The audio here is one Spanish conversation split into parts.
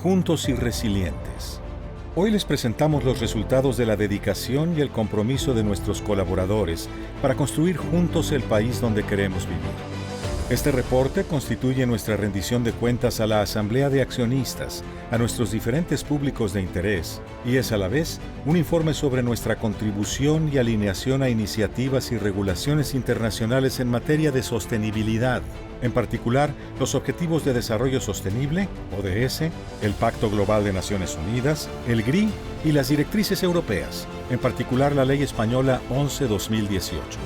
Juntos y resilientes. Hoy les presentamos los resultados de la dedicación y el compromiso de nuestros colaboradores para construir juntos el país donde queremos vivir. Este reporte constituye nuestra rendición de cuentas a la Asamblea de Accionistas, a nuestros diferentes públicos de interés, y es a la vez un informe sobre nuestra contribución y alineación a iniciativas y regulaciones internacionales en materia de sostenibilidad, en particular los Objetivos de Desarrollo Sostenible, ODS, el Pacto Global de Naciones Unidas, el GRI y las directrices europeas, en particular la Ley Española 11/2018.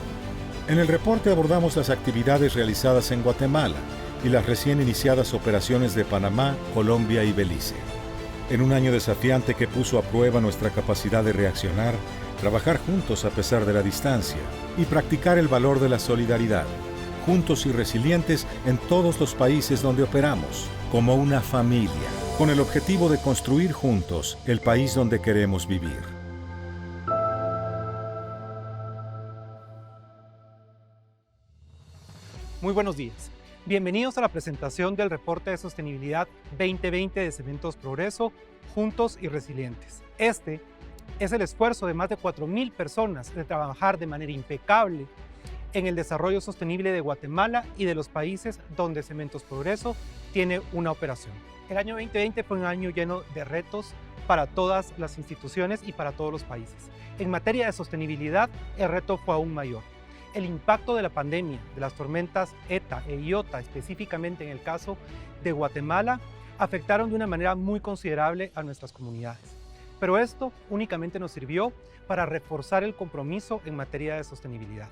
En el reporte abordamos las actividades realizadas en Guatemala y las recién iniciadas operaciones de Panamá, Colombia y Belice. En un año desafiante que puso a prueba nuestra capacidad de reaccionar, trabajar juntos a pesar de la distancia y practicar el valor de la solidaridad, juntos y resilientes en todos los países donde operamos, como una familia, con el objetivo de construir juntos el país donde queremos vivir. Muy buenos días. Bienvenidos a la presentación del Reporte de Sostenibilidad 2020 de Cementos Progreso, Juntos y Resilientes. Este es el esfuerzo de más de 4.000 personas de trabajar de manera impecable en el desarrollo sostenible de Guatemala y de los países donde Cementos Progreso tiene una operación. El año 2020 fue un año lleno de retos para todas las instituciones y para todos los países. En materia de sostenibilidad, el reto fue aún mayor. El impacto de la pandemia, de las tormentas ETA e IOTA, específicamente en el caso de Guatemala, afectaron de una manera muy considerable a nuestras comunidades. Pero esto únicamente nos sirvió para reforzar el compromiso en materia de sostenibilidad.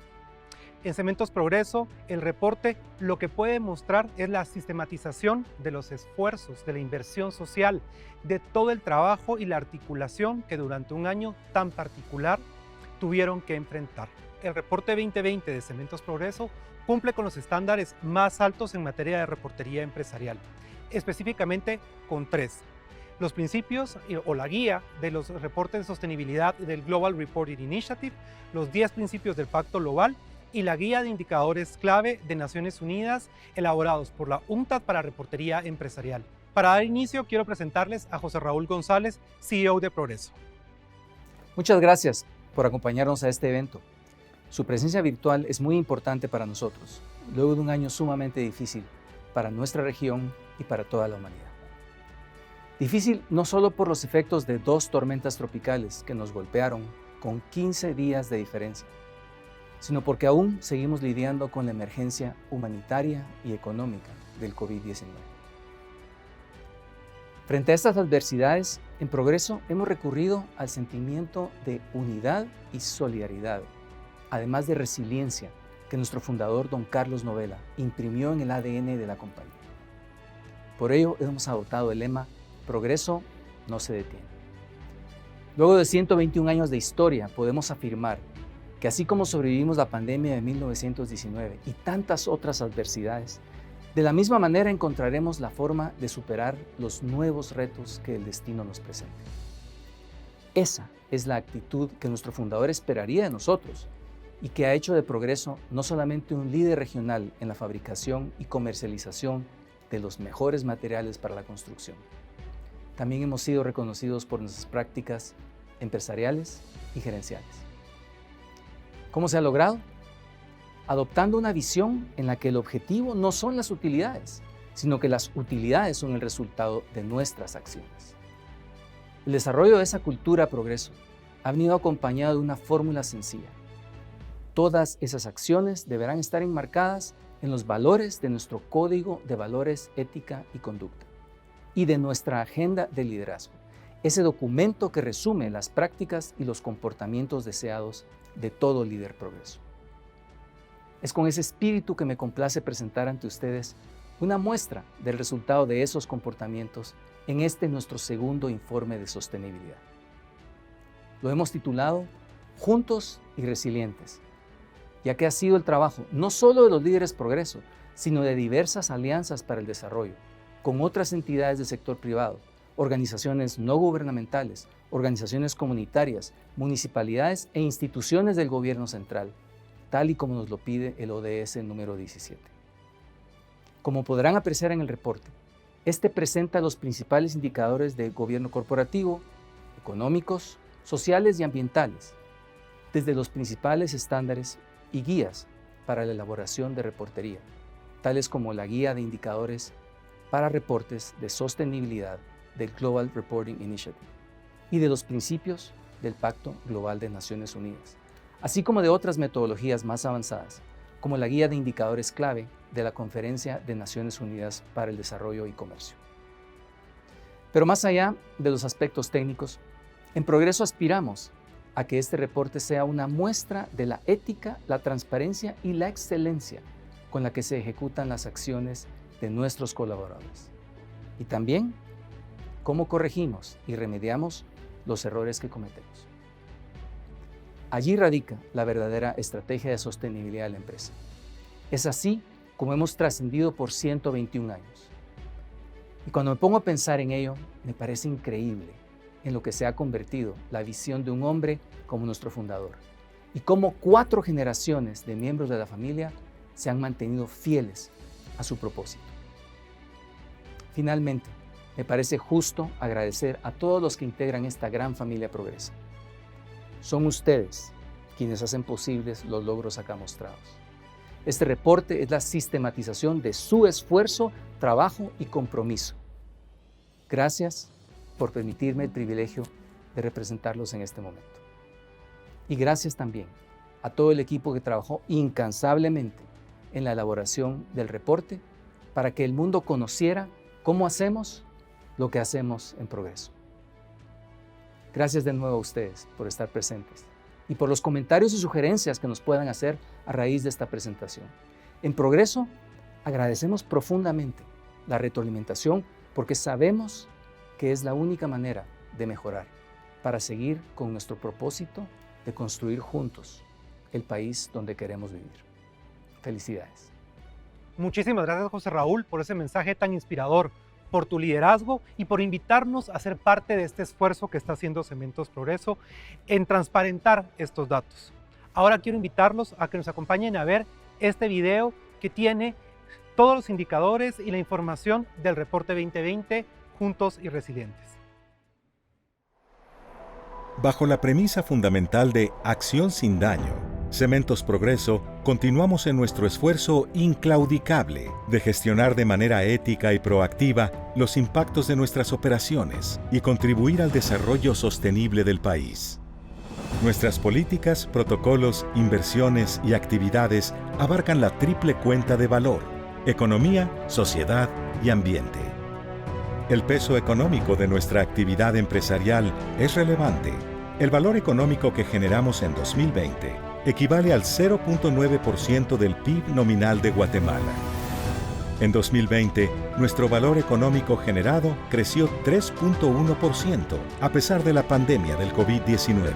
En Cementos Progreso, el reporte lo que puede mostrar es la sistematización de los esfuerzos, de la inversión social, de todo el trabajo y la articulación que durante un año tan particular tuvieron que enfrentar. El reporte 2020 de Cementos Progreso cumple con los estándares más altos en materia de reportería empresarial, específicamente con 3. Los principios o la guía de los reportes de sostenibilidad del Global Reporting Initiative, los 10 principios del Pacto Global y la guía de indicadores clave de Naciones Unidas elaborados por la UNCTAD para reportería empresarial. Para dar inicio, quiero presentarles a José Raúl González, CEO de Progreso. Muchas gracias por acompañarnos a este evento. Su presencia virtual es muy importante para nosotros, luego de un año sumamente difícil para nuestra región y para toda la humanidad. Difícil no solo por los efectos de 2 tormentas tropicales que nos golpearon con 15 días de diferencia, sino porque aún seguimos lidiando con la emergencia humanitaria y económica del COVID-19. Frente a estas adversidades, en Progreso hemos recurrido al sentimiento de unidad y solidaridad, además de resiliencia que nuestro fundador, don Carlos Novela, imprimió en el ADN de la compañía. Por ello hemos adoptado el lema Progreso no se detiene. Luego de 121 años de historia, podemos afirmar que así como sobrevivimos la pandemia de 1919 y tantas otras adversidades, de la misma manera encontraremos la forma de superar los nuevos retos que el destino nos presente. Esa es la actitud que nuestro fundador esperaría de nosotros y que ha hecho de Progreso no solamente un líder regional en la fabricación y comercialización de los mejores materiales para la construcción. También hemos sido reconocidos por nuestras prácticas empresariales y gerenciales. ¿Cómo se ha logrado? Adoptando una visión en la que el objetivo no son las utilidades, sino que las utilidades son el resultado de nuestras acciones. El desarrollo de esa cultura Progreso ha venido acompañado de una fórmula sencilla. Todas esas acciones deberán estar enmarcadas en los valores de nuestro Código de Valores, Ética y Conducta y de nuestra Agenda de Liderazgo, ese documento que resume las prácticas y los comportamientos deseados de todo líder Progreso. Es con ese espíritu que me complace presentar ante ustedes una muestra del resultado de esos comportamientos en este nuestro segundo informe de sostenibilidad. Lo hemos titulado Juntos y Resilientes, ya que ha sido el trabajo no solo de los líderes Progreso, sino de diversas alianzas para el desarrollo, con otras entidades del sector privado, organizaciones no gubernamentales, organizaciones comunitarias, municipalidades e instituciones del gobierno central, tal y como nos lo pide el ODS número 17. Como podrán apreciar en el reporte, Este presenta los principales indicadores de gobierno corporativo, económicos, sociales y ambientales, desde los principales estándares y guías para la elaboración de reportería, tales como la Guía de Indicadores para Reportes de Sostenibilidad del Global Reporting Initiative y de los principios del Pacto Global de Naciones Unidas, así como de otras metodologías más avanzadas, como la Guía de Indicadores Clave de la Conferencia de Naciones Unidas para el Desarrollo y Comercio. Pero más allá de los aspectos técnicos, en Progreso aspiramos a que este reporte sea una muestra de la ética, la transparencia y la excelencia con la que se ejecutan las acciones de nuestros colaboradores. Y también cómo corregimos y remediamos los errores que cometemos. Allí radica la verdadera estrategia de sostenibilidad de la empresa. Es así como hemos trascendido por 121 años. Y cuando me pongo a pensar en ello, me parece increíble en lo que se ha convertido la visión de un hombre como nuestro fundador y cómo 4 generaciones de miembros de la familia se han mantenido fieles a su propósito. Finalmente, me parece justo agradecer a todos los que integran esta gran familia Progreso. Son ustedes quienes hacen posibles los logros acá mostrados. Este reporte es la sistematización de su esfuerzo, trabajo y compromiso. Gracias por permitirme el privilegio de representarlos en este momento. Y gracias también a todo el equipo que trabajó incansablemente en la elaboración del reporte para que el mundo conociera cómo hacemos lo que hacemos en Progreso. Gracias de nuevo a ustedes por estar presentes y por los comentarios y sugerencias que nos puedan hacer a raíz de esta presentación. En Progreso agradecemos profundamente la retroalimentación porque sabemos que es la única manera de mejorar para seguir con nuestro propósito de construir juntos el país donde queremos vivir. Felicidades. Muchísimas gracias, José Raúl, por ese mensaje tan inspirador, por tu liderazgo y por invitarnos a ser parte de este esfuerzo que está haciendo Cementos Progreso en transparentar estos datos. Ahora quiero invitarlos a que nos acompañen a ver este video que tiene todos los indicadores y la información del reporte 2020 Juntos y Resilientes. Bajo la premisa fundamental de acción sin daño, Cementos Progreso, continuamos en nuestro esfuerzo inclaudicable de gestionar de manera ética y proactiva los impactos de nuestras operaciones y contribuir al desarrollo sostenible del país. Nuestras políticas, protocolos, inversiones y actividades abarcan la triple cuenta de valor: economía, sociedad y ambiente. El peso económico de nuestra actividad empresarial es relevante. El valor económico que generamos en 2020 equivale al 0.9% del PIB nominal de Guatemala. En 2020, nuestro valor económico generado creció 3.1% a pesar de la pandemia del COVID-19.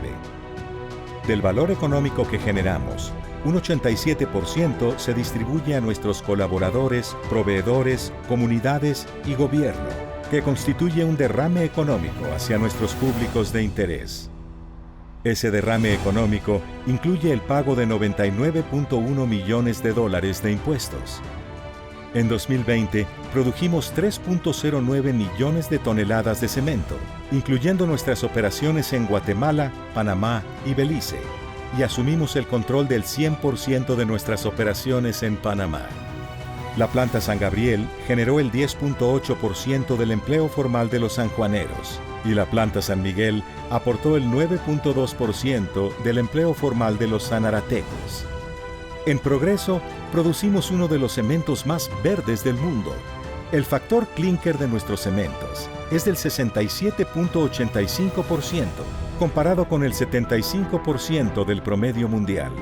Del valor económico que generamos, un 87% se distribuye a nuestros colaboradores, proveedores, comunidades y gobierno, que constituye un derrame económico hacia nuestros públicos de interés. Ese derrame económico incluye el pago de $99.1 millones de impuestos. En 2020, produjimos 3.09 millones de toneladas de cemento, incluyendo nuestras operaciones en Guatemala, Panamá y Belice, y asumimos el control del 100% de nuestras operaciones en Panamá. La planta San Gabriel generó el 10.8% del empleo formal de los sanjuaneros, y la planta San Miguel aportó el 9.2% del empleo formal de los sanaratecos. En Progreso, producimos uno de los cementos más verdes del mundo. El factor clinker de nuestros cementos es del 67.85%, comparado con el 75% del promedio mundial.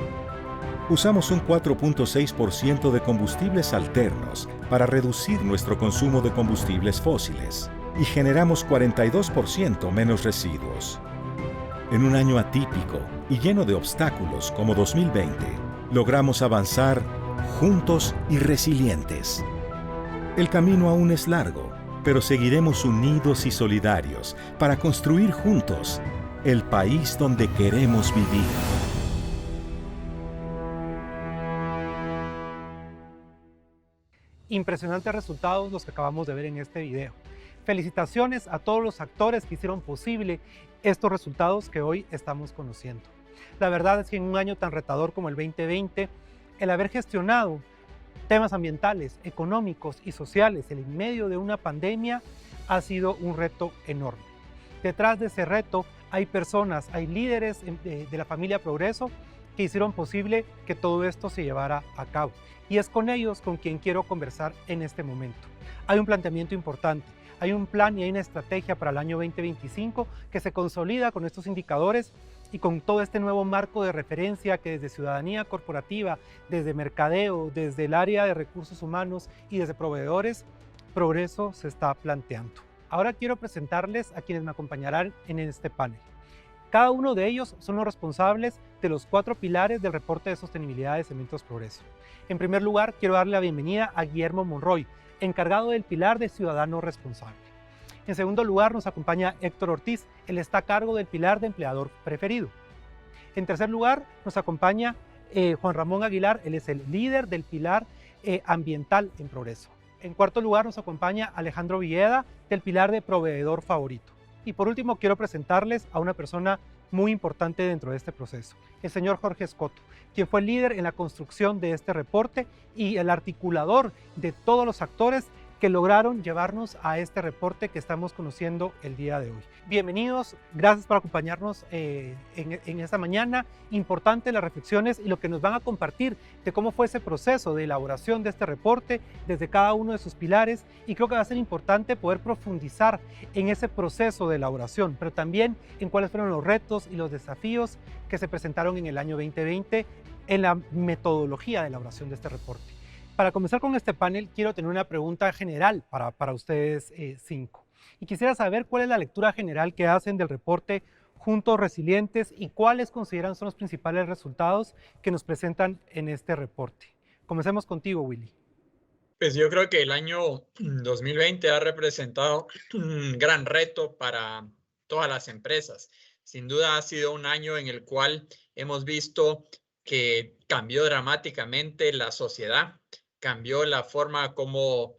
Usamos un 4.6% de combustibles alternos para reducir nuestro consumo de combustibles fósiles y generamos 42% menos residuos. En un año atípico y lleno de obstáculos como 2020, logramos avanzar juntos y resilientes. El camino aún es largo, pero seguiremos unidos y solidarios para construir juntos el país donde queremos vivir. Impresionantes resultados los que acabamos de ver en este video. Felicitaciones a todos los actores que hicieron posible estos resultados que hoy estamos conociendo. La verdad es que en un año tan retador como el 2020, el haber gestionado temas ambientales, económicos y sociales en medio de una pandemia ha sido un reto enorme. Detrás de ese reto hay personas, hay líderes de la familia Progreso que hicieron posible que todo esto se llevara a cabo. Y es con ellos con quien quiero conversar en este momento. Hay un planteamiento importante, hay un plan y hay una estrategia para el año 2025 que se consolida con estos indicadores y con todo este nuevo marco de referencia que desde ciudadanía corporativa, desde mercadeo, desde el área de recursos humanos y desde proveedores, Progreso se está planteando. Ahora quiero presentarles a quienes me acompañarán en este panel. Cada uno de ellos son los responsables de los 4 pilares del reporte de sostenibilidad de Cementos Progreso. En primer lugar, quiero darle la bienvenida a Guillermo Monroy, encargado del pilar de Ciudadano Responsable. En segundo lugar, nos acompaña Héctor Ortiz, él está a cargo del pilar de Empleador Preferido. En tercer lugar, nos acompaña Juan Ramón Aguilar, él es el líder del pilar ambiental en Progreso. En cuarto lugar, nos acompaña Alejandro Villeda, del pilar de Proveedor Favorito. Y por último, quiero presentarles a una persona muy importante dentro de este proceso, el señor Jorge Escoto, quien fue el líder en la construcción de este reporte y el articulador de todos los actores que lograron llevarnos a este reporte que estamos conociendo el día de hoy. Bienvenidos, gracias por acompañarnos en esta mañana. Importante las reflexiones y lo que nos van a compartir de cómo fue ese proceso de elaboración de este reporte desde cada uno de sus pilares, y creo que va a ser importante poder profundizar en ese proceso de elaboración, pero también en cuáles fueron los retos y los desafíos que se presentaron en el año 2020 en la metodología de elaboración de este reporte. Para comenzar con este panel, quiero tener una pregunta general para ustedes 5. Y quisiera saber cuál es la lectura general que hacen del reporte Juntos Resilientes y cuáles consideran son los principales resultados que nos presentan en este reporte. Comencemos contigo, Willy. Pues yo creo que el año 2020 ha representado un gran reto para todas las empresas. Sin duda ha sido un año en el cual hemos visto que cambió dramáticamente la sociedad, cambió la forma como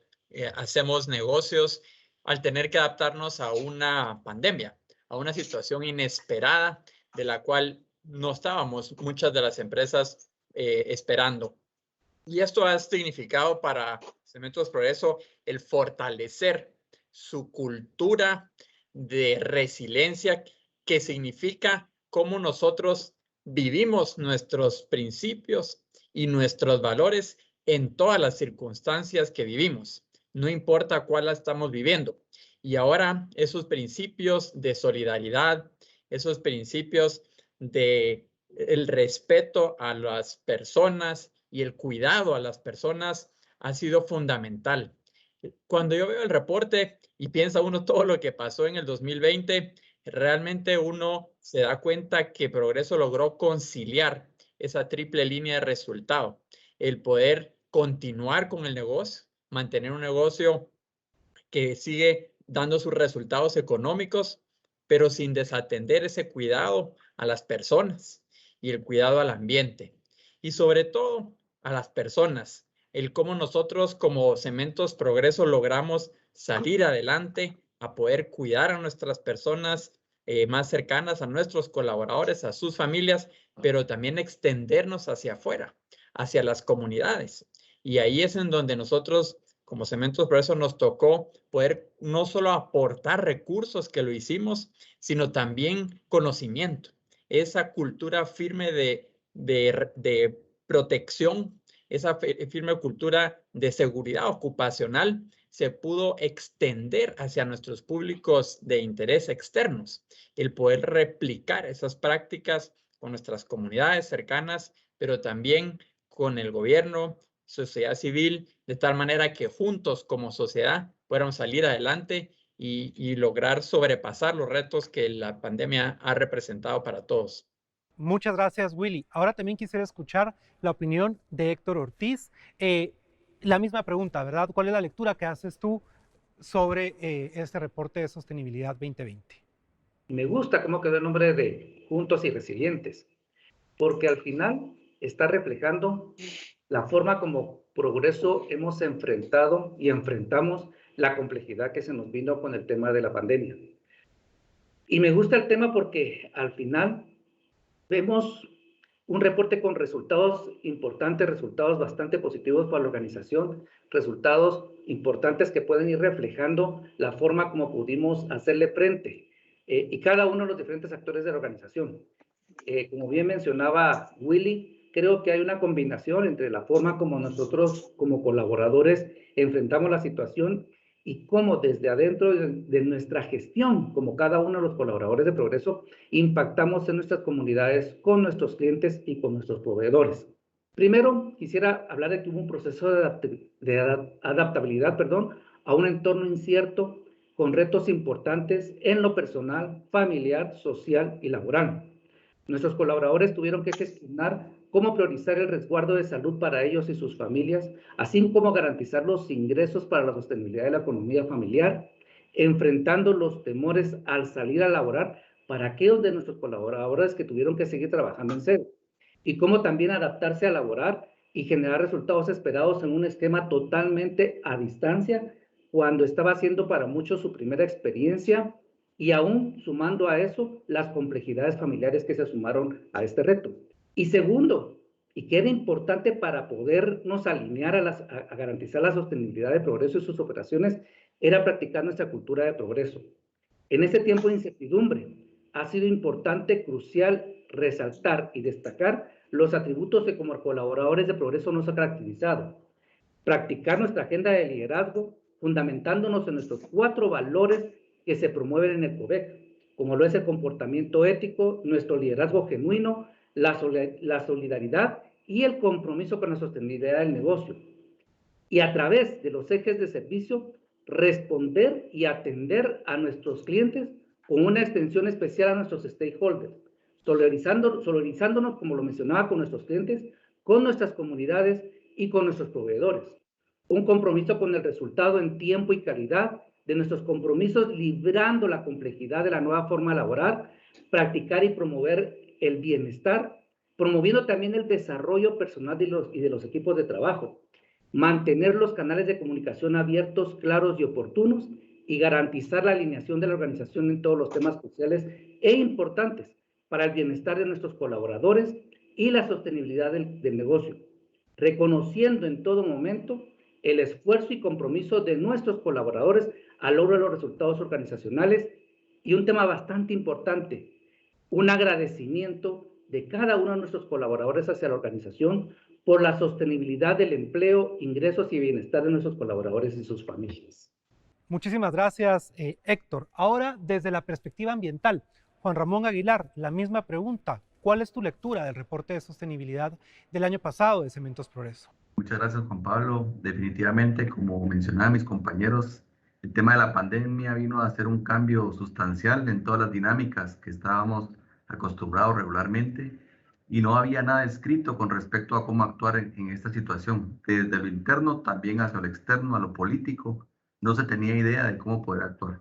hacemos negocios al tener que adaptarnos a una pandemia, a una situación inesperada de la cual no estábamos muchas de las empresas esperando. Y esto ha significado para Cementos Progreso el fortalecer su cultura de resiliencia, que significa cómo nosotros vivimos nuestros principios y nuestros valores en todas las circunstancias que vivimos, no importa cuál la estamos viviendo. Y ahora esos principios de solidaridad, esos principios de el respeto a las personas y el cuidado a las personas ha sido fundamental. Cuando yo veo el reporte y piensa uno todo lo que pasó en el 2020, realmente uno se da cuenta que Progreso logró conciliar esa triple línea de resultado. El poder continuar con el negocio, mantener un negocio que sigue dando sus resultados económicos, pero sin desatender ese cuidado a las personas y el cuidado al ambiente. Y sobre todo a las personas, el cómo nosotros como Cementos Progreso logramos salir adelante, a poder cuidar a nuestras personas más cercanas, a nuestros colaboradores, a sus familias, pero también extendernos hacia afuera, hacia las comunidades. Y ahí es en donde nosotros, como Cementos Progreso, nos tocó poder no solo aportar recursos, que lo hicimos, sino también conocimiento. Esa cultura firme de protección, esa firme cultura de seguridad ocupacional se pudo extender hacia nuestros públicos de interés externos. El poder replicar esas prácticas con nuestras comunidades cercanas, pero también con el gobierno, sociedad civil, de tal manera que juntos como sociedad podamos salir adelante y lograr sobrepasar los retos que la pandemia ha representado para todos. Muchas gracias, Willy. Ahora también quisiera escuchar la opinión de Héctor Ortiz. La misma pregunta, ¿verdad? ¿Cuál es la lectura que haces tú sobre este reporte de sostenibilidad 2020? Me gusta cómo quedó el nombre de Juntos y Resilientes, porque al final está reflejando la forma como Progreso hemos enfrentado y enfrentamos la complejidad que se nos vino con el tema de la pandemia. Y me gusta el tema porque al final vemos un reporte con resultados importantes, resultados bastante positivos para la organización, resultados importantes que pueden ir reflejando la forma como pudimos hacerle frente y cada uno de los diferentes actores de la organización. Como bien mencionaba Willy, creo que hay una combinación entre la forma como nosotros como colaboradores enfrentamos la situación y cómo desde adentro de nuestra gestión, como cada uno de los colaboradores de Progreso, impactamos en nuestras comunidades, con nuestros clientes y con nuestros proveedores. Primero, quisiera hablar de que hubo un proceso de adaptabilidad, a un entorno incierto, con retos importantes en lo personal, familiar, social y laboral. Nuestros colaboradores tuvieron que gestionar cómo priorizar el resguardo de salud para ellos y sus familias, así como garantizar los ingresos para la sostenibilidad de la economía familiar, enfrentando los temores al salir a laborar para aquellos de nuestros colaboradores que tuvieron que seguir trabajando en sede, y cómo también adaptarse a laborar y generar resultados esperados en un esquema totalmente a distancia, cuando estaba siendo para muchos su primera experiencia, y aún sumando a eso las complejidades familiares que se sumaron a este reto. Y segundo, y que era importante para podernos alinear a garantizar la sostenibilidad de Progreso y sus operaciones, era practicar nuestra cultura de progreso. En este tiempo de incertidumbre, ha sido importante, crucial, resaltar y destacar los atributos que como colaboradores de Progreso nos ha caracterizado. Practicar nuestra agenda de liderazgo, fundamentándonos en nuestros 4 valores que se promueven en el PROVEC, como lo es el comportamiento ético, nuestro liderazgo genuino, la solidaridad y el compromiso con la sostenibilidad del negocio. Y a través de los ejes de servicio, responder y atender a nuestros clientes con una extensión especial a nuestros stakeholders, solidarizándonos, como lo mencionaba, con nuestros clientes, con nuestras comunidades y con nuestros proveedores. Un compromiso con el resultado en tiempo y calidad de nuestros compromisos, librando la complejidad de la nueva forma de laborar, practicar y promover el bienestar, promoviendo también el desarrollo personal y de los equipos de trabajo, mantener los canales de comunicación abiertos, claros y oportunos, y garantizar la alineación de la organización en todos los temas cruciales e importantes para el bienestar de nuestros colaboradores y la sostenibilidad del negocio, reconociendo en todo momento el esfuerzo y compromiso de nuestros colaboradores al logro de los resultados organizacionales. Y un tema bastante importante, un agradecimiento de cada uno de nuestros colaboradores hacia la organización por la sostenibilidad del empleo, ingresos y bienestar de nuestros colaboradores y sus familias. Muchísimas gracias, Héctor. Ahora, desde la perspectiva ambiental, Juan Ramón Aguilar, la misma pregunta. ¿Cuál es tu lectura del reporte de sostenibilidad del año pasado de Cementos Progreso? Muchas gracias, Juan Pablo. Definitivamente, como mencionaban mis compañeros, el tema de la pandemia vino a hacer un cambio sustancial en todas las dinámicas que estábamos acostumbrados regularmente y no había nada escrito con respecto a cómo actuar en esta situación. Desde lo interno, también hacia lo externo, a lo político, no se tenía idea de cómo poder actuar.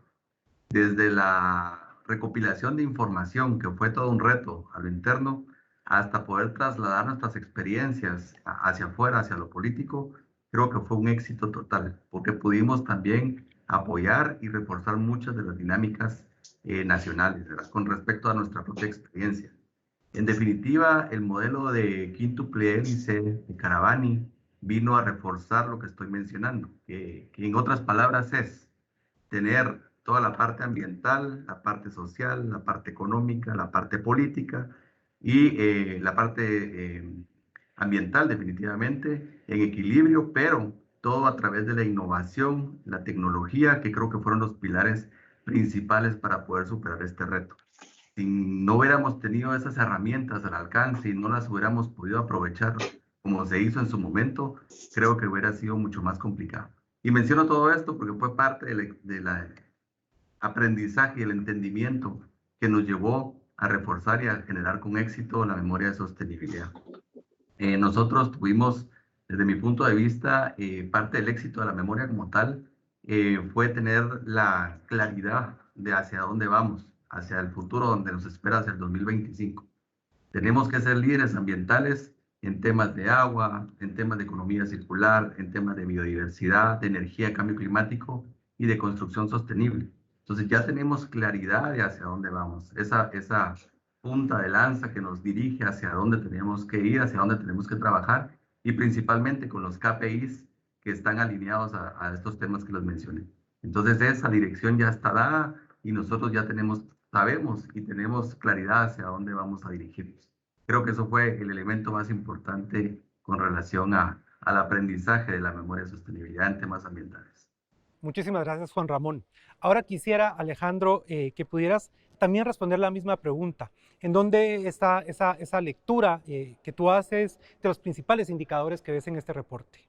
Desde la recopilación de información, que fue todo un reto a lo interno, hasta poder trasladar nuestras experiencias hacia afuera, hacia lo político, creo que fue un éxito total, porque pudimos también apoyar y reforzar muchas de las dinámicas nacionales, ¿verdad?, con respecto a nuestra propia experiencia. En definitiva, el modelo de quíntuple hélice de Caravani vino a reforzar lo que estoy mencionando, que en otras palabras es tener toda la parte ambiental, la parte social, la parte económica, la parte política y la parte ambiental definitivamente en equilibrio, pero todo a través de la innovación, la tecnología, que creo que fueron los pilares principales para poder superar este reto. Si no hubiéramos tenido esas herramientas al alcance y no las hubiéramos podido aprovechar como se hizo en su momento, creo que hubiera sido mucho más complicado. Y menciono todo esto porque fue parte de la aprendizaje y el entendimiento que nos llevó a reforzar y a generar con éxito la memoria de sostenibilidad. Nosotros tuvimos, desde mi punto de vista, parte del éxito de la memoria como tal fue tener la claridad de hacia dónde vamos, hacia el futuro donde nos espera hacia el 2025. Tenemos que ser líderes ambientales en temas de agua, en temas de economía circular, en temas de biodiversidad, de energía, cambio climático y de construcción sostenible. Entonces ya tenemos claridad de hacia dónde vamos, esa punta de lanza que nos dirige hacia dónde tenemos que ir, hacia dónde tenemos que trabajar y principalmente con los KPIs que están alineados a estos temas que les mencioné. Entonces esa dirección ya está dada y nosotros ya sabemos y tenemos claridad hacia dónde vamos a dirigirnos. Creo que eso fue el elemento más importante con relación al aprendizaje de la memoria de sostenibilidad en temas ambientales. Muchísimas gracias, Juan Ramón. Ahora quisiera, Alejandro, que pudieras también responder la misma pregunta. ¿En dónde está esa lectura que tú haces de los principales indicadores que ves en este reporte?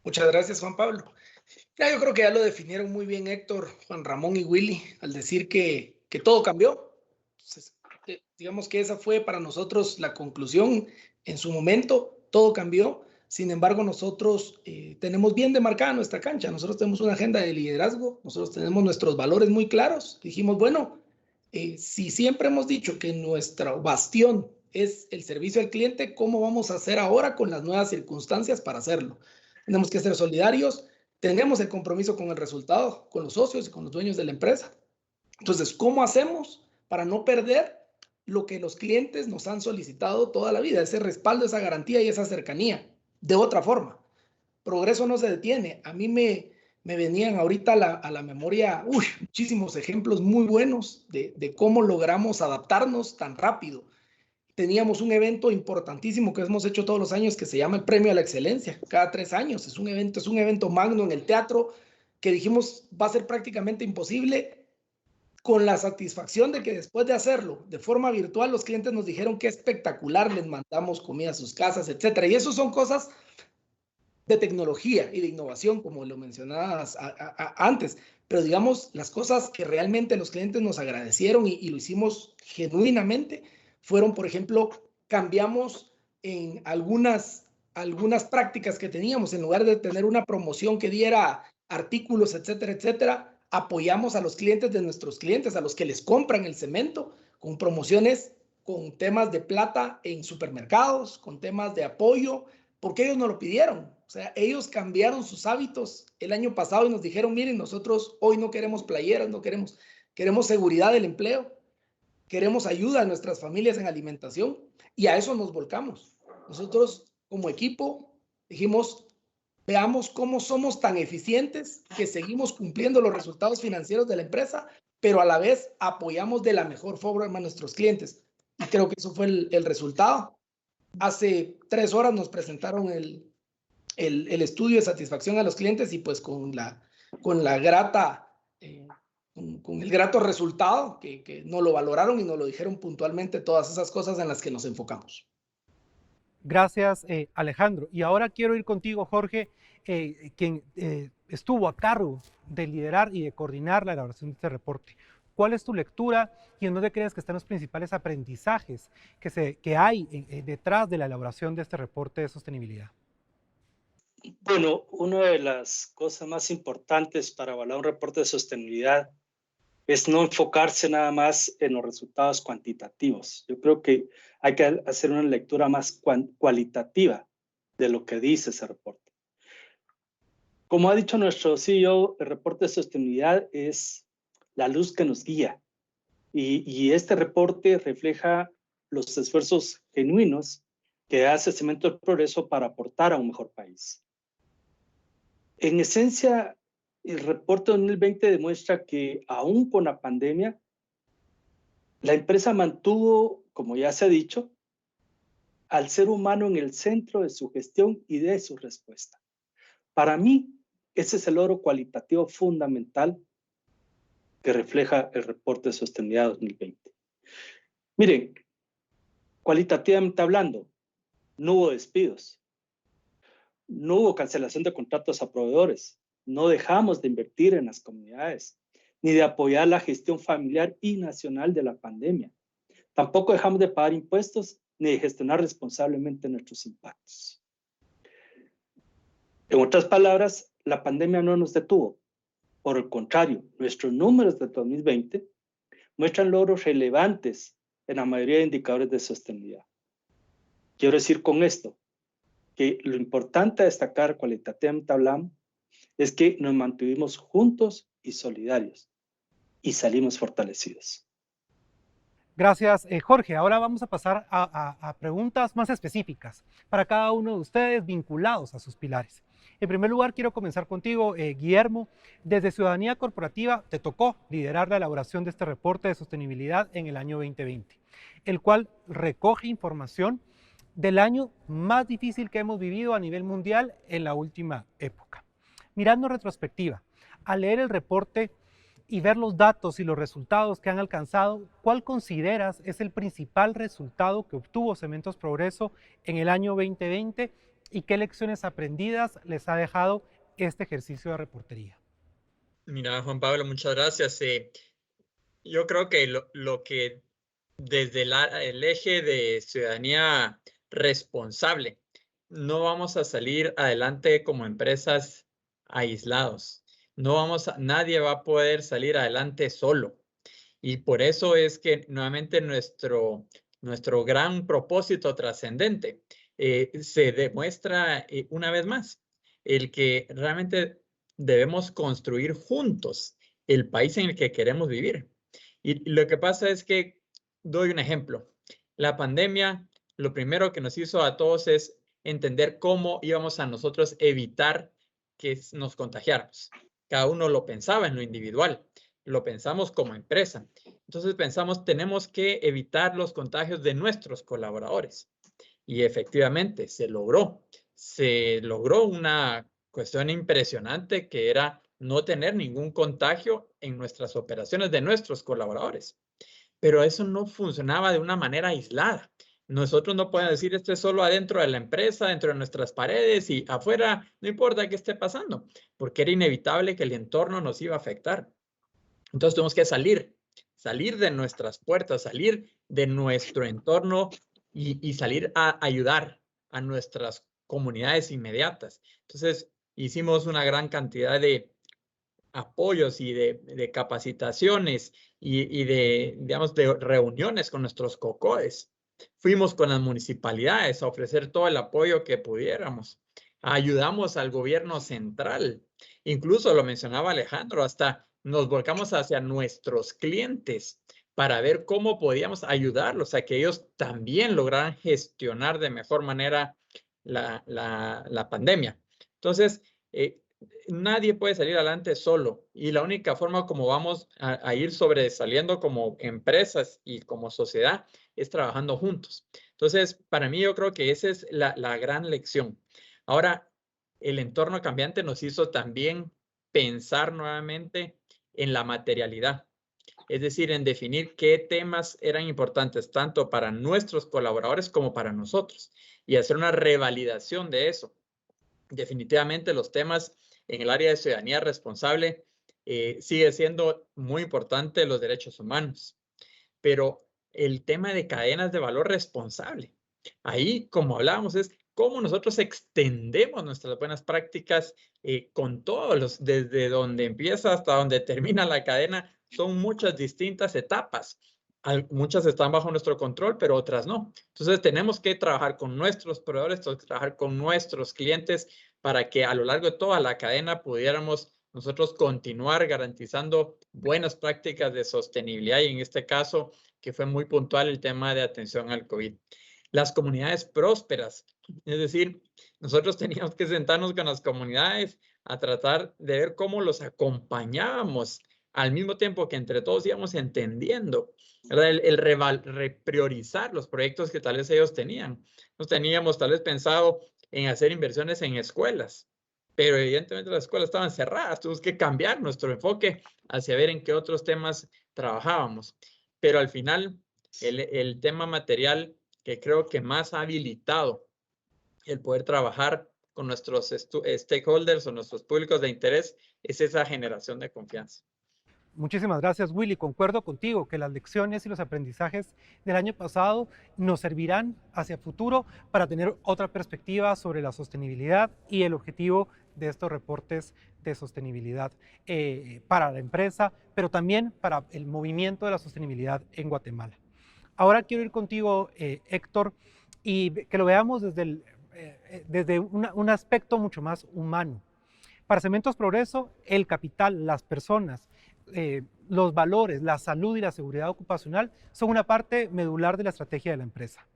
Muchas gracias, Juan Pablo. Ya, yo creo que ya lo definieron muy bien Héctor, Juan Ramón y Willy al decir que todo cambió. Entonces, digamos que esa fue para nosotros la conclusión. En su momento, todo cambió. Sin embargo, nosotros tenemos bien demarcada nuestra cancha. Nosotros tenemos una agenda de liderazgo. Nosotros tenemos nuestros valores muy claros. Dijimos, bueno, si siempre hemos dicho que nuestro bastión es el servicio al cliente, ¿cómo vamos a hacer ahora con las nuevas circunstancias para hacerlo? Tenemos que ser solidarios. Tenemos el compromiso con el resultado, con los socios y con los dueños de la empresa. Entonces, ¿cómo hacemos para no perder lo que los clientes nos han solicitado toda la vida? Ese respaldo, esa garantía y esa cercanía. De otra forma, progreso no se detiene. A mí me venían ahorita a la memoria muchísimos ejemplos muy buenos de cómo logramos adaptarnos tan rápido. Teníamos un evento importantísimo que hemos hecho todos los años que se llama el Premio a la Excelencia. Cada 3 años es un evento magno en el teatro que dijimos va a ser prácticamente imposible, con la satisfacción de que después de hacerlo de forma virtual, los clientes nos dijeron que espectacular, les mandamos comida a sus casas, etcétera. Y eso son cosas de tecnología y de innovación, como lo mencionabas antes. Pero digamos, las cosas que realmente los clientes nos agradecieron y lo hicimos genuinamente fueron, por ejemplo, cambiamos en algunas prácticas que teníamos. En lugar de tener una promoción que diera artículos, etcétera, etcétera, apoyamos a los clientes de nuestros clientes, a los que les compran el cemento, con promociones, con temas de plata en supermercados, con temas de apoyo, porque ellos nos lo pidieron. O sea, ellos cambiaron sus hábitos el año pasado y nos dijeron, miren, nosotros hoy no queremos playeras, no queremos seguridad del empleo, queremos ayuda a nuestras familias en alimentación, y a eso nos volcamos. Nosotros como equipo dijimos, veamos cómo somos tan eficientes que seguimos cumpliendo los resultados financieros de la empresa, pero a la vez apoyamos de la mejor forma a nuestros clientes. Y creo que eso fue el resultado. Hace 3 horas nos presentaron el estudio de satisfacción a los clientes y pues con el grato resultado que nos lo valoraron y nos lo dijeron puntualmente, todas esas cosas en las que nos enfocamos. Gracias, Alejandro. Y ahora quiero ir contigo, Jorge, quien estuvo a cargo de liderar y de coordinar la elaboración de este reporte. ¿Cuál es tu lectura y en dónde crees que están los principales aprendizajes que hay detrás de la elaboración de este reporte de sostenibilidad? Bueno, una de las cosas más importantes para evaluar un reporte de sostenibilidad es no enfocarse nada más en los resultados cuantitativos. Yo creo que hay que hacer una lectura más cualitativa de lo que dice ese reporte. Como ha dicho nuestro CEO, el reporte de sostenibilidad es la luz que nos guía. Y este reporte refleja los esfuerzos genuinos que hace Cemento del Progreso para aportar a un mejor país. En esencia, el reporte 2020 demuestra que aún con la pandemia, la empresa mantuvo, como ya se ha dicho, al ser humano en el centro de su gestión y de su respuesta. Para mí, ese es el logro cualitativo fundamental que refleja el reporte de sostenibilidad 2020. Miren, cualitativamente hablando, no hubo despidos, no hubo cancelación de contratos a proveedores, no dejamos de invertir en las comunidades, ni de apoyar la gestión familiar y nacional de la pandemia. Tampoco dejamos de pagar impuestos ni de gestionar responsablemente nuestros impactos. En otras palabras, la pandemia no nos detuvo. Por el contrario, nuestros números de 2020 muestran logros relevantes en la mayoría de indicadores de sostenibilidad. Quiero decir con esto que lo importante a destacar cualitativamente hablando es que nos mantuvimos juntos y solidarios y salimos fortalecidos. Gracias, Jorge. Ahora vamos a pasar a preguntas más específicas para cada uno de ustedes vinculados a sus pilares. En primer lugar, quiero comenzar contigo, Guillermo. Desde Ciudadanía Corporativa te tocó liderar la elaboración de este reporte de sostenibilidad en el año 2020, el cual recoge información del año más difícil que hemos vivido a nivel mundial en la última época. Mirando en retrospectiva, al leer el reporte y ver los datos y los resultados que han alcanzado, ¿cuál consideras es el principal resultado que obtuvo Cementos Progreso en el año 2020 y qué lecciones aprendidas les ha dejado este ejercicio de reportería? Mira, Juan Pablo, muchas gracias. Yo creo que lo que desde el eje de ciudadanía responsable, no vamos a salir adelante como empresas aislados. Nadie va a poder salir adelante solo. Y por eso es que nuevamente nuestro gran propósito trascendente se demuestra una vez más, el que realmente debemos construir juntos el país en el que queremos vivir. Y lo que pasa es que, doy un ejemplo, la pandemia lo primero que nos hizo a todos es entender cómo íbamos a nosotros evitar que nos contagiáramos. Cada uno lo pensaba en lo individual, lo pensamos como empresa. Entonces pensamos, tenemos que evitar los contagios de nuestros colaboradores. Y efectivamente se logró una cuestión impresionante que era no tener ningún contagio en nuestras operaciones de nuestros colaboradores. Pero eso no funcionaba de una manera aislada. Nosotros no podemos decir esto es solo adentro de la empresa, dentro de nuestras paredes y afuera, no importa qué esté pasando, porque era inevitable que el entorno nos iba a afectar. Entonces tenemos que salir de nuestras puertas, salir de nuestro entorno y salir a ayudar a nuestras comunidades inmediatas. Entonces hicimos una gran cantidad de apoyos y de capacitaciones y digamos, de reuniones con nuestros COCODES. Fuimos con las municipalidades a ofrecer todo el apoyo que pudiéramos. Ayudamos al gobierno central. Incluso lo mencionaba Alejandro, hasta nos volcamos hacia nuestros clientes para ver cómo podíamos ayudarlos a que ellos también lograran gestionar de mejor manera la pandemia. Entonces, nadie puede salir adelante solo y la única forma como vamos a ir sobresaliendo como empresas y como sociedad es trabajando juntos. Entonces, para mí yo creo que esa es la gran lección. Ahora, el entorno cambiante nos hizo también pensar nuevamente en la materialidad, es decir, en definir qué temas eran importantes tanto para nuestros colaboradores como para nosotros y hacer una revalidación de eso. Definitivamente los temas en el área de ciudadanía responsable sigue siendo muy importante los derechos humanos, pero el tema de cadenas de valor responsable, ahí como hablábamos es cómo nosotros extendemos nuestras buenas prácticas con todos desde donde empieza hasta donde termina la cadena, son muchas distintas etapas. Muchas están bajo nuestro control, pero otras no. Entonces tenemos que trabajar con nuestros proveedores, tenemos que trabajar con nuestros clientes para que a lo largo de toda la cadena pudiéramos nosotros continuar garantizando buenas prácticas de sostenibilidad y en este caso que fue muy puntual el tema de atención al COVID. Las comunidades prósperas, es decir, nosotros teníamos que sentarnos con las comunidades a tratar de ver cómo los acompañábamos al mismo tiempo que entre todos íbamos entendiendo, ¿verdad? El repriorizar los proyectos que tal vez ellos tenían. Nos teníamos tal vez pensado en hacer inversiones en escuelas, pero evidentemente las escuelas estaban cerradas, tuvimos que cambiar nuestro enfoque hacia ver en qué otros temas trabajábamos. Pero al final, el tema material que creo que más ha habilitado el poder trabajar con nuestros stakeholders o nuestros públicos de interés es esa generación de confianza. Muchísimas gracias, Willy. Concuerdo contigo que las lecciones y los aprendizajes del año pasado nos servirán hacia futuro para tener otra perspectiva sobre la sostenibilidad y el objetivo de estos reportes de sostenibilidad para la empresa, pero también para el movimiento de la sostenibilidad en Guatemala. Ahora quiero ir contigo, Héctor, y que lo veamos desde un aspecto mucho más humano. Para Cementos Progreso, el capital, las personas, los valores, la salud y la seguridad ocupacional son una parte medular de la estrategia de la empresa.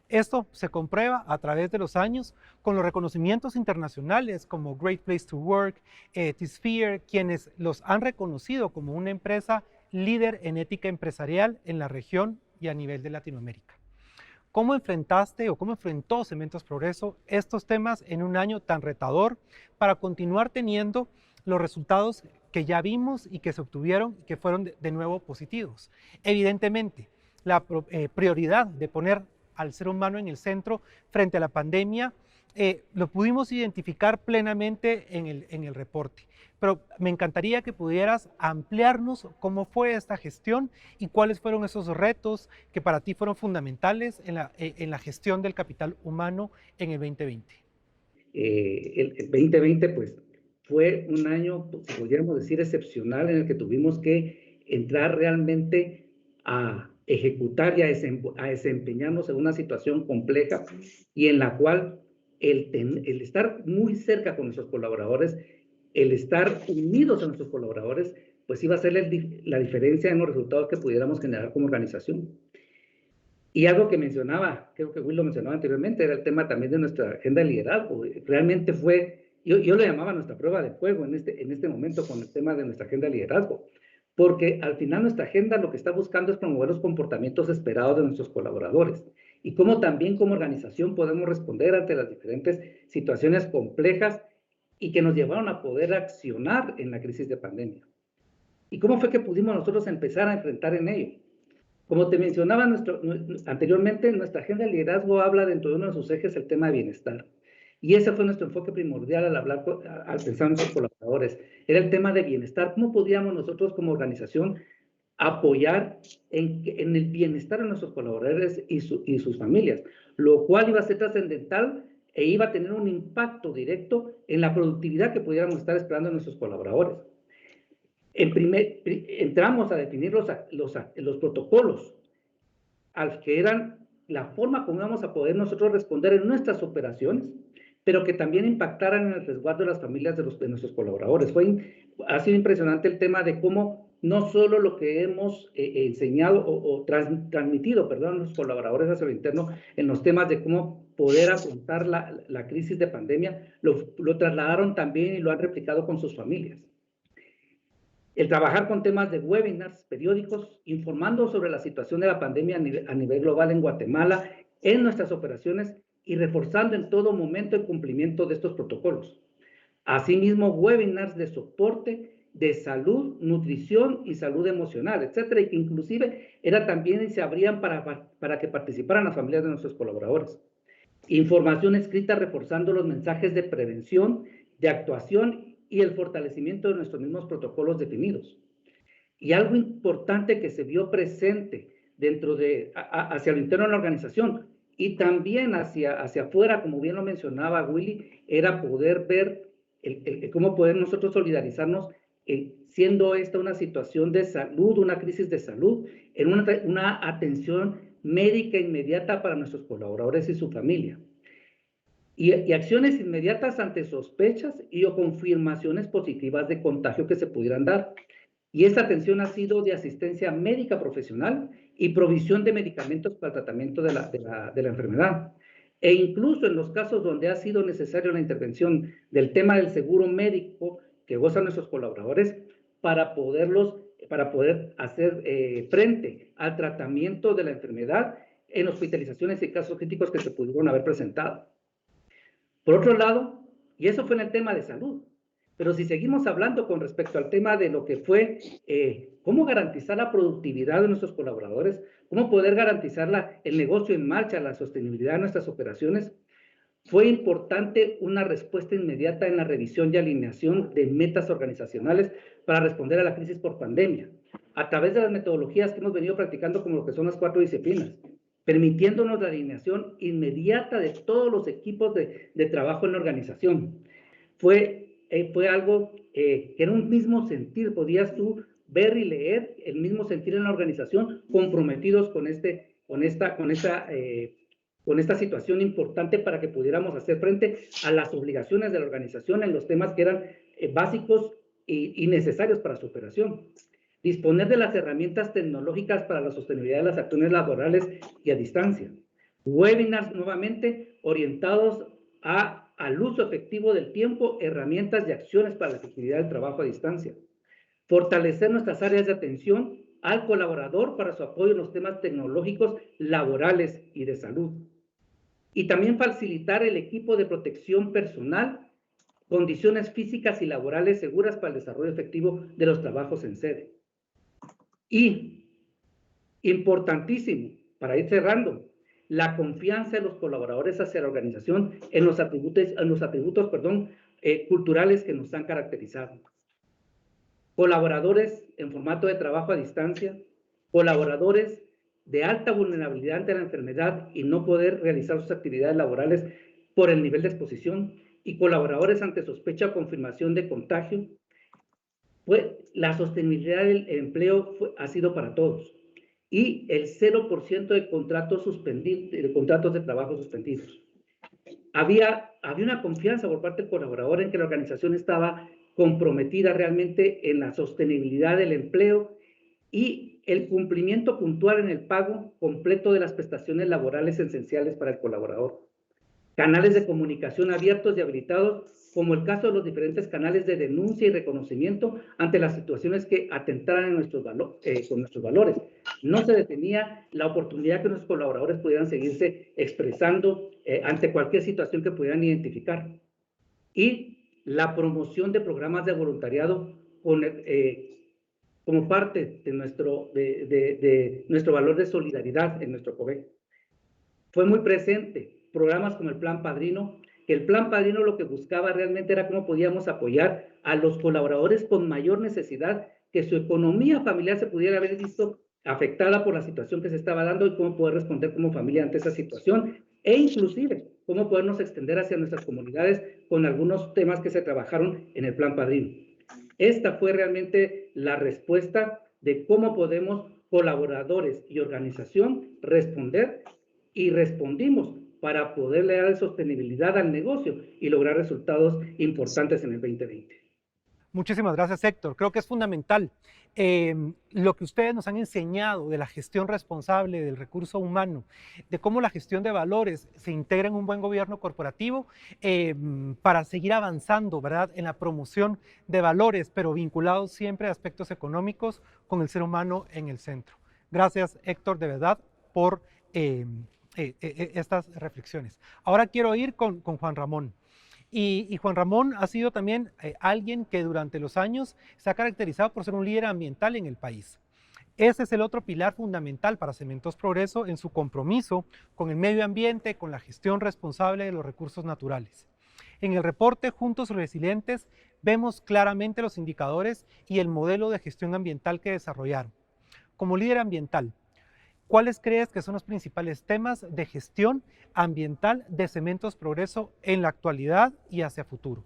Esto se comprueba a través de los años con los reconocimientos internacionales como Great Place to Work, Ethisphere, quienes los han reconocido como una empresa líder en ética empresarial en la región y a nivel de Latinoamérica. ¿Cómo enfrentaste o cómo enfrentó Cementos Progreso estos temas en un año tan retador para continuar teniendo los resultados que ya vimos y que se obtuvieron y que fueron de nuevo positivos? Evidentemente, la prioridad de poner al ser humano en el centro frente a la pandemia lo pudimos identificar plenamente en el reporte. Pero me encantaría que pudieras ampliarnos cómo fue esta gestión y cuáles fueron esos retos que para ti fueron fundamentales en la gestión del capital humano en el 2020. El 2020 pues fue un año, podríamos decir, excepcional, en el que tuvimos que entrar realmente a ejecutar y a desempeñarnos en una situación compleja y en la cual el estar muy cerca con nuestros colaboradores, el estar unidos a nuestros colaboradores, pues iba a ser la diferencia en los resultados que pudiéramos generar como organización. Y algo que mencionaba, creo que Will lo mencionaba anteriormente, era el tema también de nuestra agenda de liderazgo. Realmente fue, yo le llamaba nuestra prueba de fuego en este momento con el tema de nuestra agenda de liderazgo, porque al final nuestra agenda lo que está buscando es promover los comportamientos esperados de nuestros colaboradores y cómo también como organización podemos responder ante las diferentes situaciones complejas y que nos llevaron a poder accionar en la crisis de pandemia. ¿Y cómo fue que pudimos nosotros empezar a enfrentar en ello? Como te mencionaba anteriormente, nuestra agenda de liderazgo habla dentro de uno de sus ejes el tema de bienestar. Y ese fue nuestro enfoque primordial al pensar en nuestros colaboradores. Era el tema de bienestar. ¿Cómo podíamos nosotros como organización apoyar en el bienestar de nuestros colaboradores y sus familias? Lo cual iba a ser trascendental e iba a tener un impacto directo en la productividad que pudiéramos estar esperando de nuestros colaboradores. Entramos a definir los protocolos, que eran la forma como íbamos a poder nosotros responder en nuestras operaciones, pero que también impactaran en el resguardo de las familias de nuestros colaboradores. Ha sido impresionante el tema de cómo no solo lo que hemos enseñado o transmitido, a los colaboradores hacia lo interno en los temas de cómo poder afrontar la crisis de pandemia, lo trasladaron también y lo han replicado con sus familias. El trabajar con temas de webinars, periódicos, informando sobre la situación de la pandemia a nivel global en Guatemala, en nuestras operaciones y reforzando en todo momento el cumplimiento de estos protocolos. Asimismo, webinars de soporte, de salud, nutrición y salud emocional, etcétera, y que inclusive también y se abrían para que participaran las familias de nuestros colaboradores. Información escrita reforzando los mensajes de prevención, de actuación y el fortalecimiento de nuestros mismos protocolos definidos. Y algo importante que se vio presente hacia lo interno de la organización y también hacia afuera, como bien lo mencionaba Willy, era poder ver cómo poder nosotros solidarizarnos siendo esta una situación de salud, una crisis de salud, en una atención médica inmediata para nuestros colaboradores y su familia. Y acciones inmediatas ante sospechas o confirmaciones positivas de contagio que se pudieran dar. Y esta atención ha sido de asistencia médica profesional y provisión de medicamentos para el tratamiento de la enfermedad. E incluso en los casos donde ha sido necesario la intervención del tema del seguro médico que gozan nuestros colaboradores para poder hacer frente al tratamiento de la enfermedad en hospitalizaciones y casos críticos que se pudieron haber presentado. Por otro lado, y eso fue en el tema de salud, pero si seguimos hablando con respecto al tema de lo que fue cómo garantizar la productividad de nuestros colaboradores, cómo poder garantizar el negocio en marcha, la sostenibilidad de nuestras operaciones, fue importante una respuesta inmediata en la revisión y alineación de metas organizacionales para responder a la crisis por pandemia, a través de las metodologías que hemos venido practicando como lo que son las 4 disciplinas, permitiéndonos la alineación inmediata de todos los equipos de trabajo en la organización. Fue algo que era un mismo sentir, podías tú ver y leer el mismo sentir en la organización, comprometidos con esta con esta situación importante para que pudiéramos hacer frente a las obligaciones de la organización en los temas que eran básicos y necesarios para su operación. Disponer de las herramientas tecnológicas para la sostenibilidad de las acciones laborales y a distancia. Webinars nuevamente orientados al uso efectivo del tiempo, herramientas y acciones para la efectividad del trabajo a distancia. Fortalecer nuestras áreas de atención al colaborador para su apoyo en los temas tecnológicos, laborales y de salud. Y también facilitar el equipo de protección personal, condiciones físicas y laborales seguras para el desarrollo efectivo de los trabajos en sede. Y, importantísimo, para ir cerrando, la confianza de los colaboradores hacia la organización en los atributos culturales que nos han caracterizado. Colaboradores en formato de trabajo a distancia, colaboradores de alta vulnerabilidad ante la enfermedad y no poder realizar sus actividades laborales por el nivel de exposición, y colaboradores ante sospecha o confirmación de contagio. La sostenibilidad del empleo ha sido para todos, y el 0% de contratos suspendidos, de contratos de trabajo suspendidos. Había una confianza por parte del colaborador en que la organización estaba comprometida realmente en la sostenibilidad del empleo y el cumplimiento puntual en el pago completo de las prestaciones laborales esenciales para el colaborador. Canales de comunicación abiertos y habilitados, como el caso de los diferentes canales de denuncia y reconocimiento ante las situaciones que atentaran en con nuestros valores. No se detenía la oportunidad que nuestros colaboradores pudieran seguirse expresando ante cualquier situación que pudieran identificar. Y la promoción de programas de voluntariado como parte de nuestro valor de solidaridad en nuestro COBE. Fue muy presente programas como el Plan Padrino, que el Plan Padrino lo que buscaba realmente era cómo podíamos apoyar a los colaboradores con mayor necesidad, que su economía familiar se pudiera haber visto afectada por la situación que se estaba dando y cómo poder responder como familia ante esa situación, e inclusive cómo podernos extender hacia nuestras comunidades con algunos temas que se trabajaron en el Plan Padrino. Esta fue realmente la respuesta de cómo podemos, colaboradores y organización, responder, y respondimos para poderle dar sostenibilidad al negocio y lograr resultados importantes en el 2020. Muchísimas gracias, Héctor. Creo que es fundamental lo que ustedes nos han enseñado de la gestión responsable del recurso humano, de cómo la gestión de valores se integra en un buen gobierno corporativo para seguir avanzando, ¿verdad?, en la promoción de valores, pero vinculados siempre a aspectos económicos con el ser humano en el centro. Gracias, Héctor, de verdad, por estas reflexiones. Ahora quiero ir con Juan Ramón. Y Juan Ramón ha sido también alguien que durante los años se ha caracterizado por ser un líder ambiental en el país. Ese es el otro pilar fundamental para Cementos Progreso en su compromiso con el medio ambiente, con la gestión responsable de los recursos naturales. En el reporte Juntos Resilientes vemos claramente los indicadores y el modelo de gestión ambiental que desarrollaron. Como líder ambiental, ¿cuáles crees que son los principales temas de gestión ambiental de Cementos Progreso en la actualidad y hacia futuro?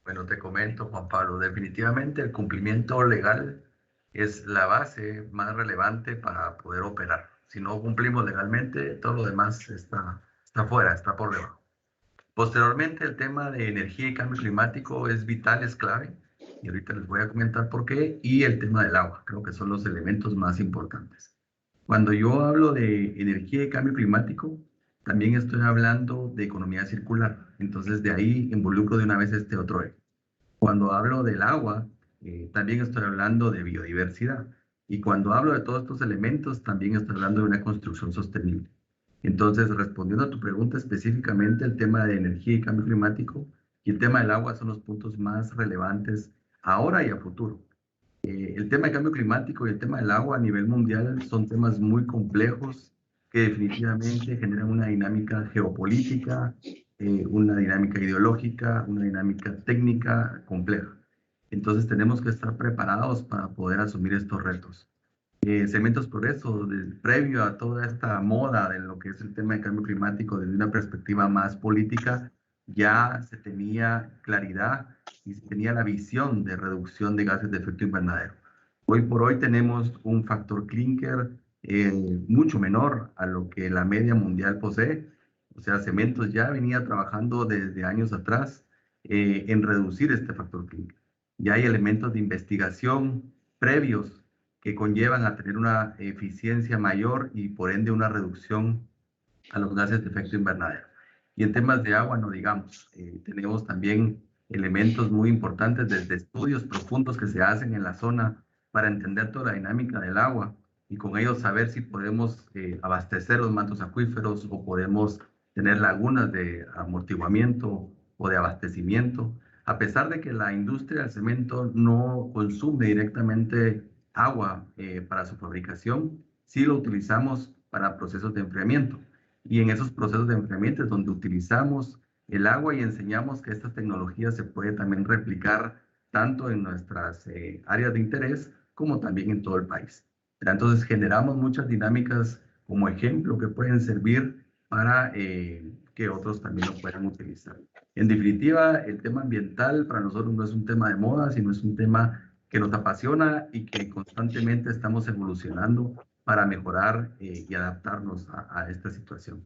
Bueno, te comento, Juan Pablo, definitivamente el cumplimiento legal es la base más relevante para poder operar. Si no cumplimos legalmente, todo lo demás está fuera, está por debajo. Posteriormente, el tema de energía y cambio climático es vital, es clave, y ahorita les voy a comentar por qué, y el tema del agua, creo que son los elementos más importantes. Cuando yo hablo de energía y cambio climático, también estoy hablando de economía circular. Entonces, de ahí involucro de una vez este otro eje. Cuando hablo del agua, también estoy hablando de biodiversidad. Y cuando hablo de todos estos elementos, también estoy hablando de una construcción sostenible. Entonces, respondiendo a tu pregunta específicamente, el tema de energía y cambio climático y el tema del agua son los puntos más relevantes ahora y a futuro. El tema de cambio climático y el tema del agua a nivel mundial son temas muy complejos que definitivamente generan una dinámica geopolítica, una dinámica ideológica, una dinámica técnica compleja. Entonces tenemos que estar preparados para poder asumir estos retos. Cementos Progreso, previo a toda esta moda de lo que es el tema de cambio climático desde una perspectiva más política, ya se tenía claridad y se tenía la visión de reducción de gases de efecto invernadero. Hoy por hoy tenemos un factor clinker mucho menor a lo que la media mundial posee. O sea, Cementos ya venía trabajando desde años atrás en reducir este factor clínico. Ya hay elementos de investigación previos que conllevan a tener una eficiencia mayor y por ende una reducción a los gases de efecto invernadero. Y en temas de agua, no digamos, tenemos también elementos muy importantes desde estudios profundos que se hacen en la zona para entender toda la dinámica del agua y con ello saber si podemos abastecer los mantos acuíferos o podemos tener lagunas de amortiguamiento o de abastecimiento. A pesar de que la industria del cemento no consume directamente agua para su fabricación, sí lo utilizamos para procesos de enfriamiento. Y en esos procesos de enfriamiento es donde utilizamos el agua y enseñamos que estas tecnologías se pueden también replicar tanto en nuestras áreas de interés como también en todo el país. Entonces generamos muchas dinámicas como ejemplo que pueden servir para que otros también lo puedan utilizar. En definitiva, el tema ambiental para nosotros no es un tema de moda, sino es un tema que nos apasiona y que constantemente estamos evolucionando para mejorar y adaptarnos a esta situación.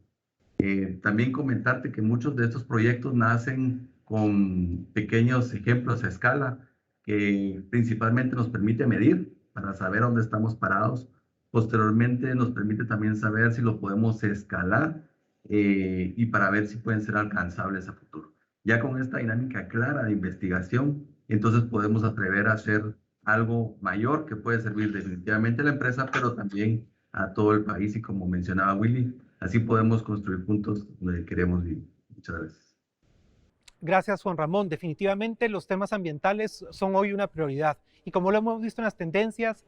También comentarte que muchos de estos proyectos nacen con pequeños ejemplos a escala que principalmente nos permite medir para saber dónde estamos parados. Posteriormente nos permite también saber si lo podemos escalar y para ver si pueden ser alcanzables a futuro. Ya con esta dinámica clara de investigación, entonces podemos atrever a hacer algo mayor que puede servir definitivamente a la empresa, pero también a todo el país y como mencionaba Willy, así podemos construir juntos donde queremos vivir. Muchas gracias. Gracias, Juan Ramón. Definitivamente los temas ambientales son hoy una prioridad y como lo hemos visto en las tendencias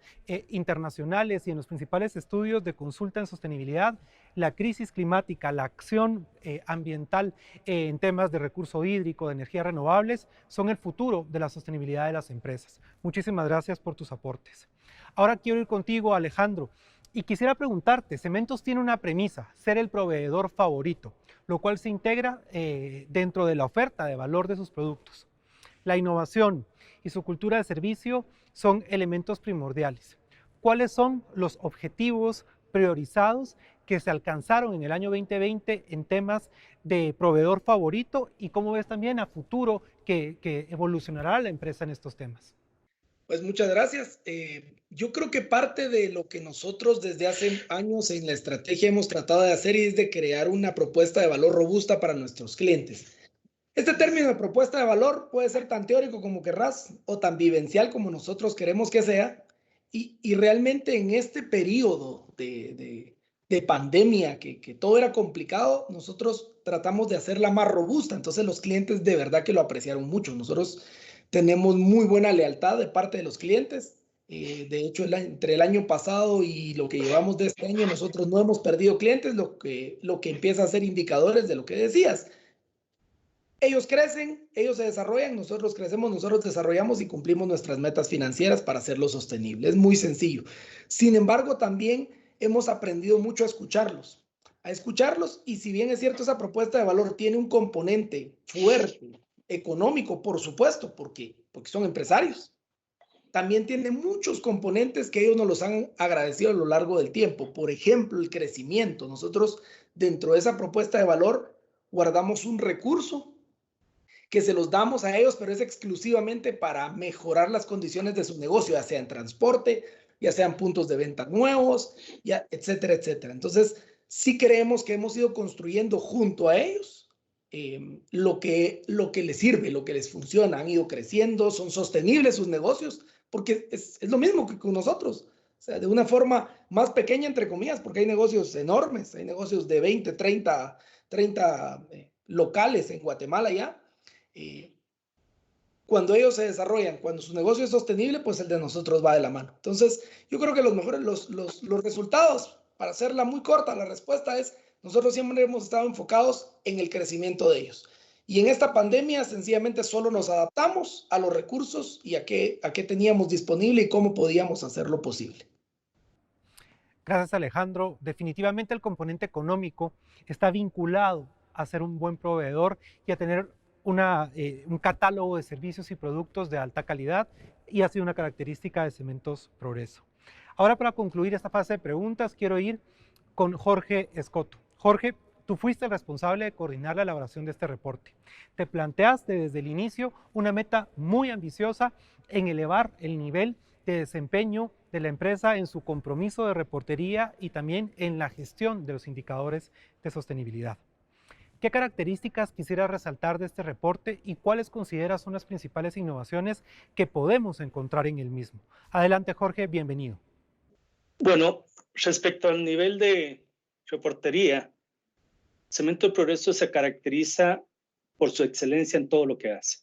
internacionales y en los principales estudios de consulta en sostenibilidad, la crisis climática, la acción ambiental en temas de recurso hídrico, de energías renovables, son el futuro de la sostenibilidad de las empresas. Muchísimas gracias por tus aportes. Ahora quiero ir contigo, Alejandro, y quisiera preguntarte, Cementos tiene una premisa, ser el proveedor favorito, lo cual se integra dentro de la oferta de valor de sus productos. La innovación y su cultura de servicio son elementos primordiales. ¿Cuáles son los objetivos priorizados que se alcanzaron en el año 2020 en temas de proveedor favorito y cómo ves también a futuro que evolucionará la empresa en estos temas? Pues muchas gracias. Yo creo que parte de lo que nosotros desde hace años en la estrategia hemos tratado de hacer es de crear una propuesta de valor robusta para nuestros clientes. Este término de propuesta de valor puede ser tan teórico como querrás o tan vivencial como nosotros queremos que sea. Y realmente en este periodo de pandemia, que todo era complicado, nosotros tratamos de hacerla más robusta. Entonces los clientes de verdad que lo apreciaron mucho. Nosotros tenemos muy buena lealtad de parte de los clientes. De hecho, entre el año pasado y lo que llevamos de este año, nosotros no hemos perdido clientes, lo que empieza a ser indicadores de lo que decías. Ellos crecen, ellos se desarrollan, nosotros crecemos, nosotros desarrollamos y cumplimos nuestras metas financieras para hacerlo sostenible. Es muy sencillo. Sin embargo, también hemos aprendido mucho a escucharlos y si bien es cierto, esa propuesta de valor tiene un componente fuerte, económico, por supuesto, porque son empresarios. También tiene muchos componentes que ellos nos los han agradecido a lo largo del tiempo. Por ejemplo, el crecimiento. Nosotros, dentro de esa propuesta de valor, guardamos un recurso que se los damos a ellos, pero es exclusivamente para mejorar las condiciones de su negocio, ya sea en transporte, ya sean puntos de venta nuevos, etcétera, etcétera. Entonces, sí creemos que hemos ido construyendo junto a ellos lo que les sirve, lo que les funciona. Han ido creciendo, son sostenibles sus negocios, porque es lo mismo que con nosotros. O sea, de una forma más pequeña, entre comillas, porque hay negocios enormes, hay negocios de 20, 30 locales en Guatemala ya. Cuando ellos se desarrollan, cuando su negocio es sostenible, pues el de nosotros va de la mano. Entonces, yo creo que los resultados, para hacerla muy corta, la respuesta es: nosotros siempre hemos estado enfocados en el crecimiento de ellos. Y en esta pandemia, sencillamente, solo nos adaptamos a los recursos y a qué teníamos disponible y cómo podíamos hacerlo posible. Gracias, Alejandro. Definitivamente el componente económico está vinculado a ser un buen proveedor y a tener un catálogo de servicios y productos de alta calidad, y ha sido una característica de Cementos Progreso. Ahora, para concluir esta fase de preguntas, quiero ir con Jorge Escoto. Jorge, tú fuiste el responsable de coordinar la elaboración de este reporte. Te planteaste desde el inicio una meta muy ambiciosa en elevar el nivel de desempeño de la empresa en su compromiso de reportería y también en la gestión de los indicadores de sostenibilidad. ¿Qué características quisieras resaltar de este reporte y cuáles consideras son las principales innovaciones que podemos encontrar en el mismo? Adelante, Jorge, bienvenido. Bueno, respecto al nivel de reportería, Cemento del Progreso se caracteriza por su excelencia en todo lo que hace.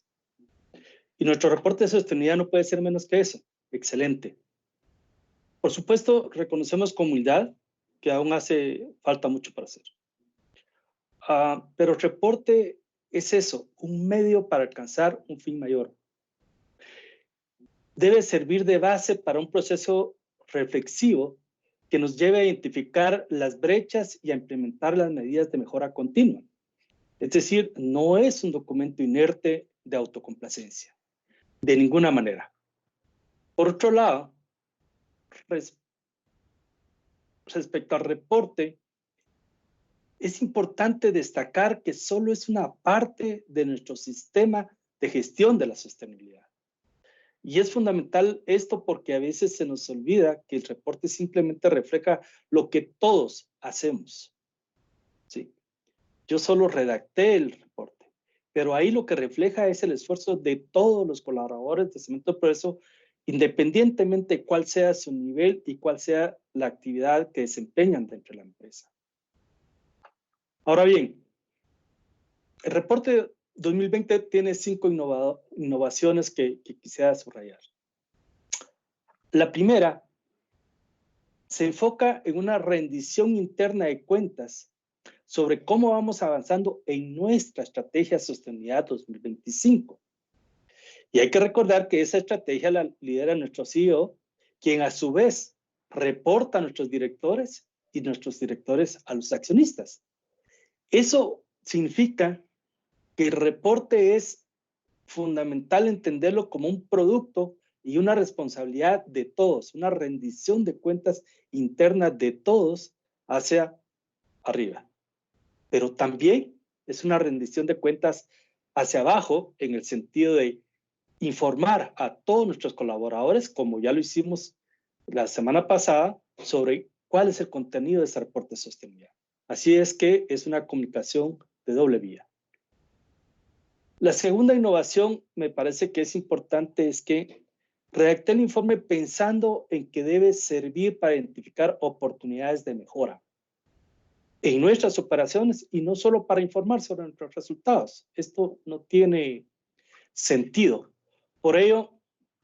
Y nuestro reporte de sostenibilidad no puede ser menos que eso, excelente. Por supuesto, reconocemos con humildad que aún hace falta mucho para hacer. Pero el reporte es eso, un medio para alcanzar un fin mayor. Debe servir de base para un proceso reflexivo que nos lleve a identificar las brechas y a implementar las medidas de mejora continua. Es decir, no es un documento inerte de autocomplacencia, de ninguna manera. Por otro lado, respecto al reporte, es importante destacar que solo es una parte de nuestro sistema de gestión de la sostenibilidad. Y es fundamental esto porque a veces se nos olvida que el reporte simplemente refleja lo que todos hacemos. ¿Sí? Yo solo redacté el reporte, pero ahí lo que refleja es el esfuerzo de todos los colaboradores de Cemento del Progreso, independientemente de cuál sea su nivel y cuál sea la actividad que desempeñan dentro de la empresa. Ahora bien, el reporte 2020 tiene 5 innovaciones que quisiera subrayar. La primera se enfoca en una rendición interna de cuentas sobre cómo vamos avanzando en nuestra estrategia de sostenibilidad 2025. Y hay que recordar que esa estrategia la lidera nuestro CEO, quien a su vez reporta a nuestros directores y nuestros directores a los accionistas. Eso significa que el reporte es fundamental entenderlo como un producto y una responsabilidad de todos, una rendición de cuentas internas de todos hacia arriba. Pero también es una rendición de cuentas hacia abajo en el sentido de informar a todos nuestros colaboradores, como ya lo hicimos la semana pasada, sobre cuál es el contenido de ese reporte de sostenibilidad. Así es que es una comunicación de doble vía. La segunda innovación me parece que es importante es que redacté el informe pensando en que debe servir para identificar oportunidades de mejora en nuestras operaciones y no solo para informar sobre nuestros resultados. Esto no tiene sentido. Por ello,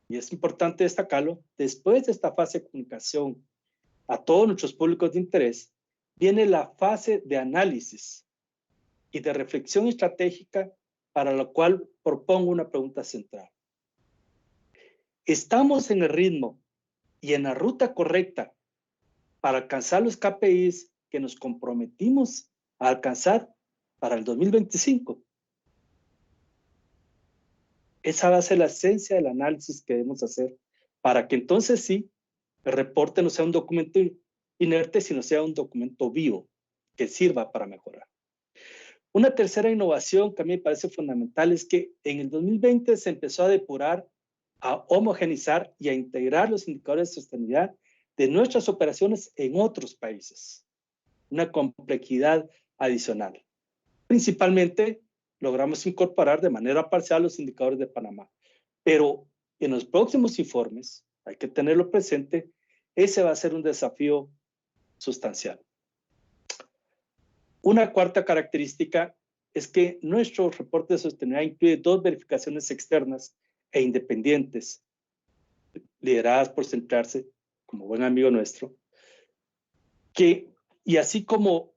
y es importante destacarlo, después de esta fase de comunicación a todos nuestros públicos de interés, viene la fase de análisis y de reflexión estratégica, para lo cual propongo una pregunta central. ¿Estamos en el ritmo y en la ruta correcta para alcanzar los KPIs que nos comprometimos a alcanzar para el 2025? Esa va a ser la esencia del análisis que debemos hacer para que entonces sí, el reporte no sea un documento inerte, sino sea un documento vivo que sirva para mejorar. Una tercera innovación que a mí me parece fundamental es que en el 2020 se empezó a depurar, a homogenizar y a integrar los indicadores de sostenibilidad de nuestras operaciones en otros países. Una complejidad adicional. Principalmente logramos incorporar de manera parcial los indicadores de Panamá. Pero en los próximos informes, hay que tenerlo presente, ese va a ser un desafío sustancial. Una cuarta característica es que nuestro reporte de sostenibilidad incluye 2 verificaciones externas e independientes, lideradas por Centrarse, como buen amigo nuestro, y así como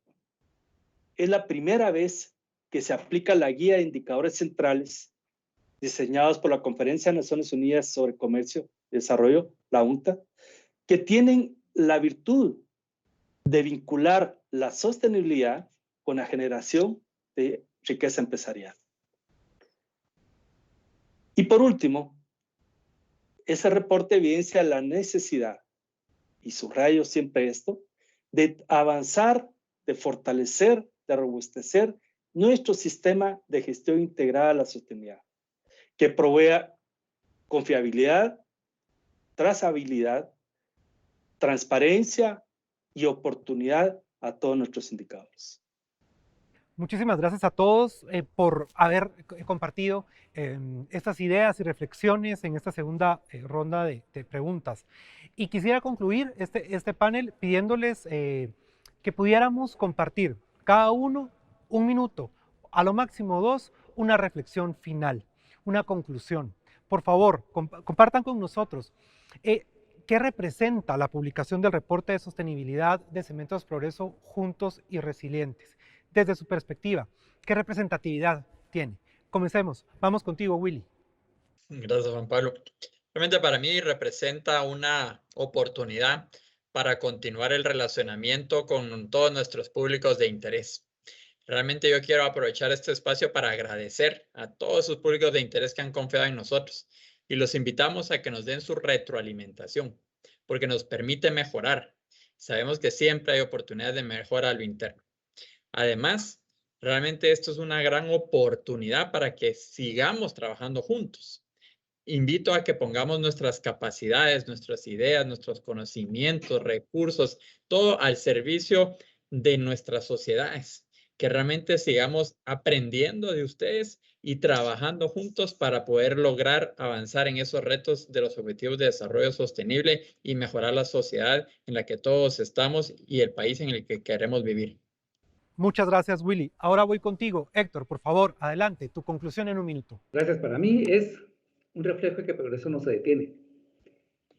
es la primera vez que se aplica la guía de indicadores centrales diseñados por la Conferencia de Naciones Unidas sobre Comercio y Desarrollo, la UNCTAD, que tienen la virtud de vincular la sostenibilidad con la generación de riqueza empresarial. Y por último, ese reporte evidencia la necesidad y subrayo siempre esto, de avanzar, de fortalecer, de robustecer nuestro sistema de gestión integrada a la sostenibilidad, que provea confiabilidad, trazabilidad, transparencia y oportunidad a todos nuestros indicadores. Muchísimas gracias a todos por haber compartido estas ideas y reflexiones en esta segunda ronda de preguntas. Y quisiera concluir este panel pidiéndoles que pudiéramos compartir cada uno un minuto, a lo máximo 2, una reflexión final, una conclusión. Por favor, compartan con nosotros qué representa la publicación del reporte de sostenibilidad de Cementos Progreso Juntos y Resilientes. Desde su perspectiva, ¿qué representatividad tiene? Comencemos. Vamos contigo, Willy. Gracias, Juan Pablo. Realmente para mí representa una oportunidad para continuar el relacionamiento con todos nuestros públicos de interés. Realmente yo quiero aprovechar este espacio para agradecer a todos esos públicos de interés que han confiado en nosotros y los invitamos a que nos den su retroalimentación, porque nos permite mejorar. Sabemos que siempre hay oportunidades de mejora a lo interno. Además, realmente esto es una gran oportunidad para que sigamos trabajando juntos. Invito a que pongamos nuestras capacidades, nuestras ideas, nuestros conocimientos, recursos, todo al servicio de nuestras sociedades. Que realmente sigamos aprendiendo de ustedes y trabajando juntos para poder lograr avanzar en esos retos de los Objetivos de Desarrollo Sostenible y mejorar la sociedad en la que todos estamos y el país en el que queremos vivir. Muchas gracias, Willy. Ahora voy contigo. Héctor, por favor, adelante. Tu conclusión en un minuto. Gracias. Para mí es un reflejo de que progreso no se detiene.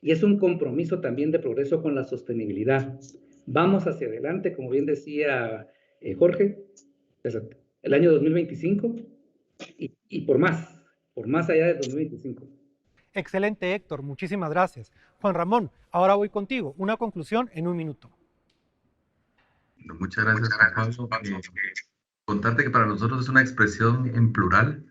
Y es un compromiso también de progreso con la sostenibilidad. Vamos hacia adelante, como bien decía Jorge, el año 2025 y por más allá de 2025. Excelente, Héctor. Muchísimas gracias. Juan Ramón, ahora voy contigo. Una conclusión en un minuto. Muchas gracias, Juan Pablo. Contarte que para nosotros es una expresión en plural,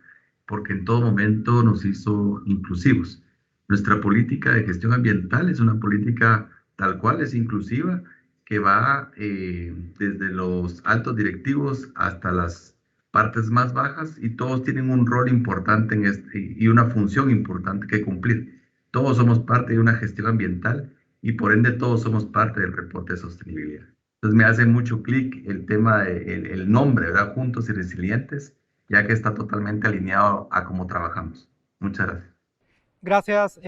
porque en todo momento nos hizo inclusivos. Nuestra política de gestión ambiental es una política tal cual, es inclusiva, que va desde los altos directivos hasta las partes más bajas, y todos tienen un rol importante y una función importante que cumplir. Todos somos parte de una gestión ambiental y por ende todos somos parte del reporte de sostenibilidad. Entonces me hace mucho clic el tema del nombre, ¿verdad? Juntos y Resilientes, ya que está totalmente alineado a cómo trabajamos. Muchas gracias. Gracias,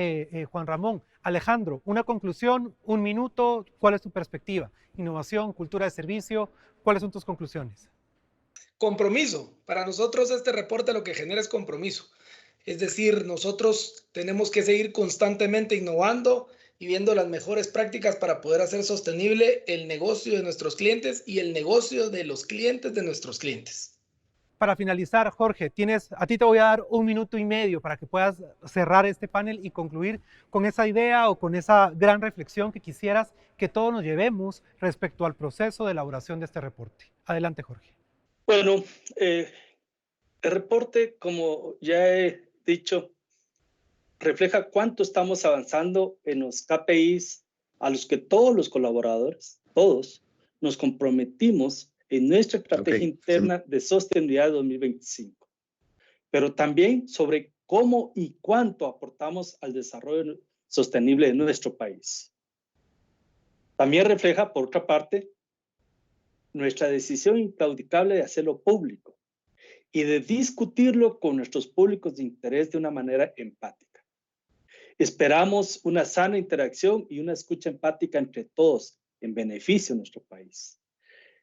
Juan Ramón. Alejandro, una conclusión, un minuto. ¿Cuál es tu perspectiva? Innovación, cultura de servicio. ¿Cuáles son tus conclusiones? Compromiso. Para nosotros este reporte lo que genera es compromiso. Es decir, nosotros tenemos que seguir constantemente innovando y viendo las mejores prácticas para poder hacer sostenible el negocio de nuestros clientes y el negocio de los clientes de nuestros clientes. Para finalizar, Jorge, a ti te voy a dar 1 minuto y medio para que puedas cerrar este panel y concluir con esa idea o con esa gran reflexión que quisieras que todos nos llevemos respecto al proceso de elaboración de este reporte. Adelante, Jorge. Bueno, el reporte, como ya he dicho, refleja cuánto estamos avanzando en los KPIs a los que todos los colaboradores, todos, nos comprometimos en nuestra estrategia interna de sostenibilidad 2025, pero también sobre cómo y cuánto aportamos al desarrollo sostenible de nuestro país. También refleja, por otra parte, nuestra decisión inclaudicable de hacerlo público y de discutirlo con nuestros públicos de interés de una manera empática. Esperamos una sana interacción y una escucha empática entre todos en beneficio de nuestro país.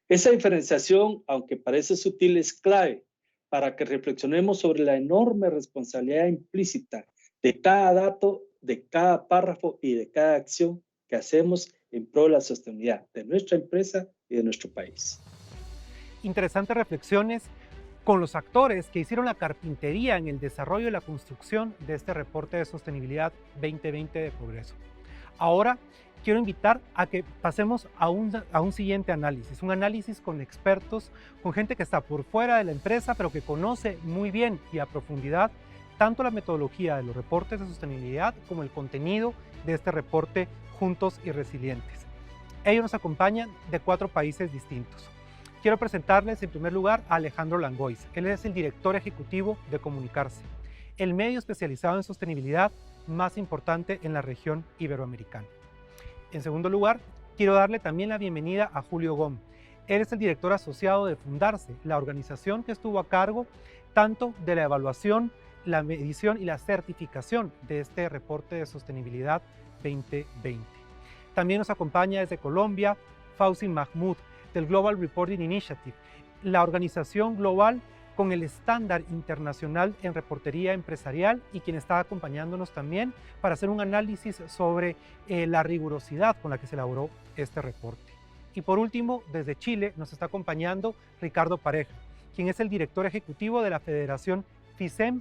Esa diferenciación, aunque parece sutil, es clave para que reflexionemos sobre la enorme responsabilidad implícita de cada dato, de cada párrafo y de cada acción que hacemos en pro de la sostenibilidad de nuestra empresa y de nuestro país. Interesantes reflexiones con los actores que hicieron la carpintería en el desarrollo y la construcción de este reporte de sostenibilidad 2020 de Progreso. Ahora quiero invitar a que pasemos a un siguiente análisis, un análisis con expertos, con gente que está por fuera de la empresa, pero que conoce muy bien y a profundidad tanto la metodología de los reportes de sostenibilidad como el contenido de este reporte Juntos y Resilientes. Ellos nos acompañan de 4 países distintos. Quiero presentarles en primer lugar a Alejandro Langois. Él es el director ejecutivo de Comunicarse, el medio especializado en sostenibilidad más importante en la región iberoamericana. En segundo lugar, quiero darle también la bienvenida a Julio Gómez. Él es el director asociado de Fundarse, la organización que estuvo a cargo tanto de la evaluación, la medición y la certificación de este reporte de sostenibilidad 2020. También nos acompaña desde Colombia Fauzi Mahmoud, del Global Reporting Initiative, la organización global con el estándar internacional en reportería empresarial y quien está acompañándonos también para hacer un análisis sobre la rigurosidad con la que se elaboró este reporte. Y por último, desde Chile nos está acompañando Ricardo Pareja, quien es el director ejecutivo de la Federación FICEM,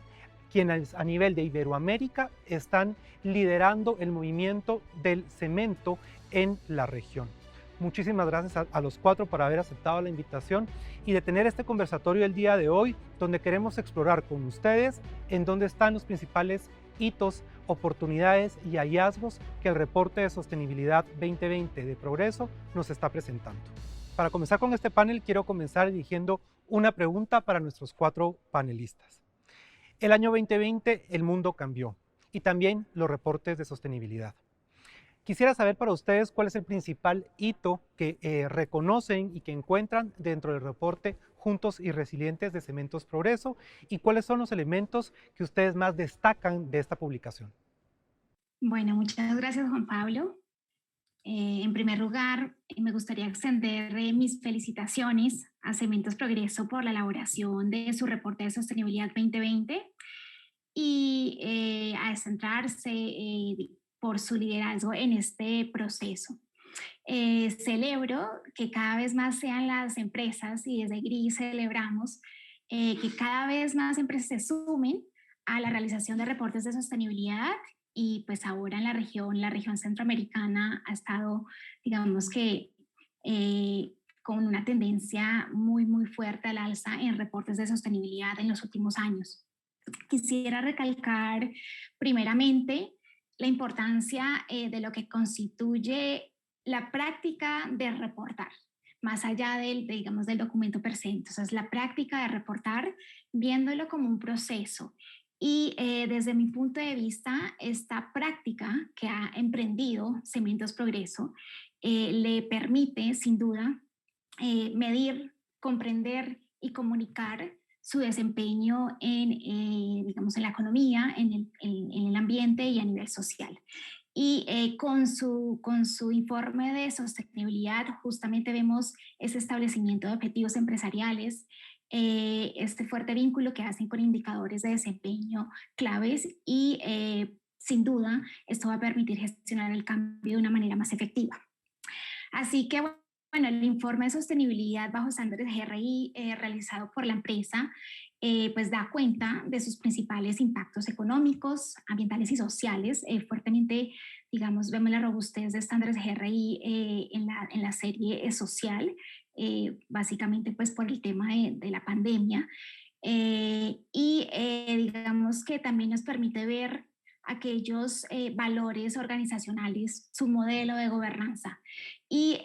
quienes a nivel de Iberoamérica están liderando el movimiento del cemento en la región. Muchísimas gracias a los 4 por haber aceptado la invitación y de tener este conversatorio el día de hoy, donde queremos explorar con ustedes en dónde están los principales hitos, oportunidades y hallazgos que el reporte de sostenibilidad 2020 de Progreso nos está presentando. Para comenzar con este panel, quiero comenzar dirigiendo una pregunta para nuestros 4 panelistas. El año 2020 el mundo cambió y también los reportes de sostenibilidad. Quisiera saber para ustedes cuál es el principal hito que reconocen y que encuentran dentro del reporte Juntos y Resilientes de Cementos Progreso y cuáles son los elementos que ustedes más destacan de esta publicación. Bueno, muchas gracias, Juan Pablo. En primer lugar, me gustaría extender mis felicitaciones a Cementos Progreso por la elaboración de su reporte de sostenibilidad 2020 y a centrarse por su liderazgo en este proceso. Celebro que cada vez más sean las empresas y desde GRI celebramos que cada vez más empresas se sumen a la realización de reportes de sostenibilidad y pues ahora en la región centroamericana ha estado, digamos que con una tendencia muy fuerte al alza en reportes de sostenibilidad en los últimos años. Quisiera recalcar primeramente la importancia de lo que constituye la práctica de reportar, más allá del documento per se. Entonces, la práctica de reportar, viéndolo como un proceso. Y desde mi punto de vista, esta práctica que ha emprendido Cementos Progreso le permite, sin duda, medir, comprender y comunicar su desempeño en la economía, en el ambiente y a nivel social. Y con su informe de sostenibilidad justamente vemos ese establecimiento de objetivos empresariales, este fuerte vínculo que hacen con indicadores de desempeño claves y sin duda esto va a permitir gestionar el cambio de una manera más efectiva. Así que bueno, el informe de sostenibilidad bajo estándares GRI realizado por la empresa pues da cuenta de sus principales impactos económicos, ambientales y sociales. Fuertemente, digamos, vemos la robustez de estándares GRI en la serie social, básicamente pues por el tema de la pandemia. Digamos que también nos permite ver aquellos valores organizacionales, su modelo de gobernanza y,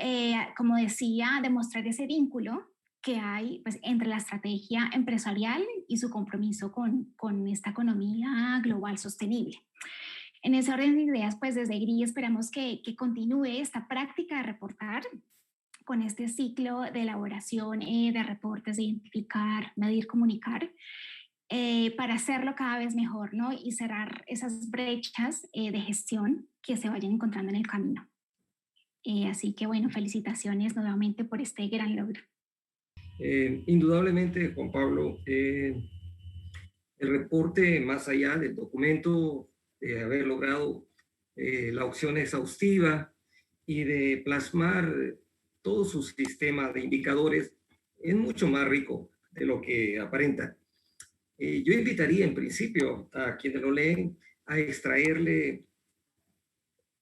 como decía, demostrar ese vínculo que hay pues, entre la estrategia empresarial y su compromiso con esta economía global sostenible. En ese orden de ideas, pues desde GRI esperamos que continúe esta práctica de reportar con este ciclo de elaboración de reportes, de identificar, medir, comunicar, para hacerlo cada vez mejor, ¿no? Y cerrar esas brechas de gestión que se vayan encontrando en el camino. Así que bueno, felicitaciones nuevamente por este gran logro. Indudablemente, Juan Pablo, el reporte, más allá del documento, de haber logrado la opción exhaustiva y de plasmar todo su sistema de indicadores, es mucho más rico de lo que aparenta. Yo invitaría en principio a quienes lo leen a extraerle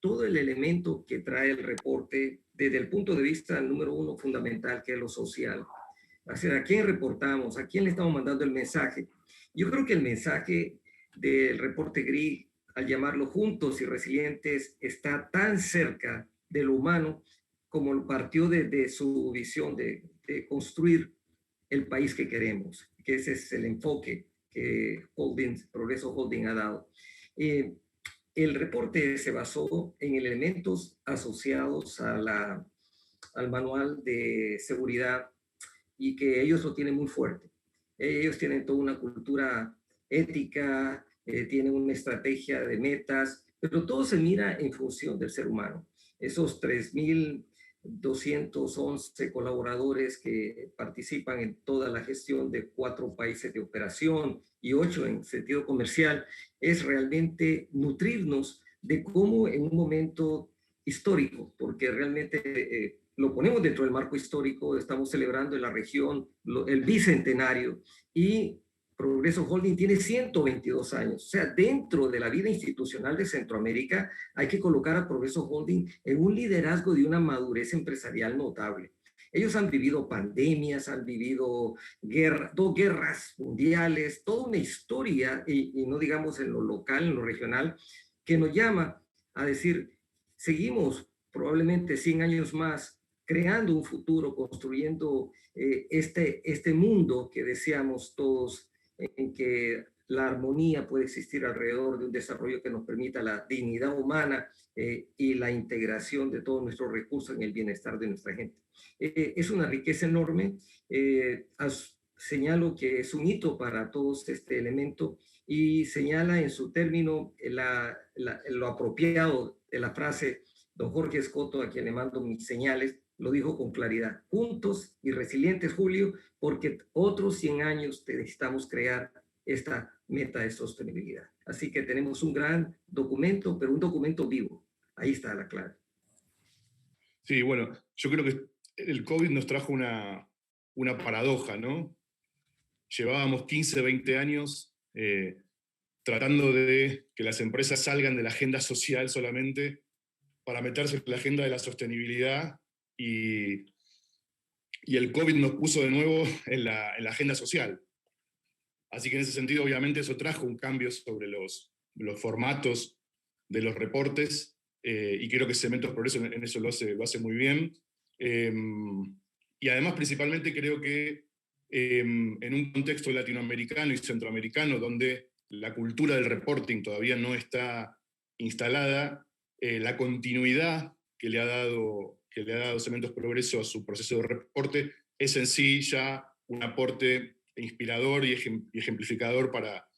todo el elemento que trae el reporte desde el punto de vista número 1 fundamental, que es lo social. O sea, ¿a quién reportamos? ¿A quién le estamos mandando el mensaje? Yo creo que el mensaje del reporte GRI al llamarlo Juntos y Resilientes, está tan cerca de lo humano como partió de su visión de construir el país que queremos, que ese es el enfoque que Progreso Holding ha dado. El reporte se basó en elementos asociados a al manual de seguridad y que ellos lo tienen muy fuerte. Ellos tienen toda una cultura ética, tienen una estrategia de metas, pero todo se mira en función del ser humano. Esos 3.211 colaboradores que participan en toda la gestión de 4 países de operación y 8 en sentido comercial, es realmente nutrirnos de cómo en un momento histórico, porque realmente lo ponemos dentro del marco histórico, estamos celebrando en la región el bicentenario y Progreso Holding tiene 122 años. O sea, dentro de la vida institucional de Centroamérica hay que colocar a Progreso Holding en un liderazgo de una madurez empresarial notable. Ellos han vivido pandemias, han vivido 2 guerras mundiales, toda una historia, y no digamos en lo local, en lo regional, que nos llama a decir, seguimos probablemente 100 años más creando un futuro, construyendo este mundo que deseamos todos, en que la armonía puede existir alrededor de un desarrollo que nos permita la dignidad humana y la integración de todos nuestros recursos en el bienestar de nuestra gente. Es una riqueza enorme. Señalo que es un hito para todos este elemento y señala en su término lo apropiado de la frase. Don Jorge Escoto, a quien le mando mis señales, lo dijo con claridad. Juntos y resilientes, Julio, porque otros 100 años necesitamos crear esta meta de sostenibilidad. Así que tenemos un gran documento, pero un documento vivo. Ahí está la clave. Sí, bueno, yo creo que el COVID nos trajo una paradoja, ¿no? Llevábamos 15, 20 años tratando de que las empresas salgan de la agenda social solamente para meterse en la agenda de la sostenibilidad, y el COVID nos puso de nuevo en la agenda social. Así que en ese sentido, obviamente, eso trajo un cambio sobre los formatos de los reportes, y creo que Cementos Progreso en eso lo hace muy bien. Y además, principalmente, creo que en un contexto latinoamericano y centroamericano, donde la cultura del reporting todavía no está instalada, la continuidad que le ha dado Cementos Progreso a su proceso de reporte es en sí ya un aporte inspirador y ejemplificador para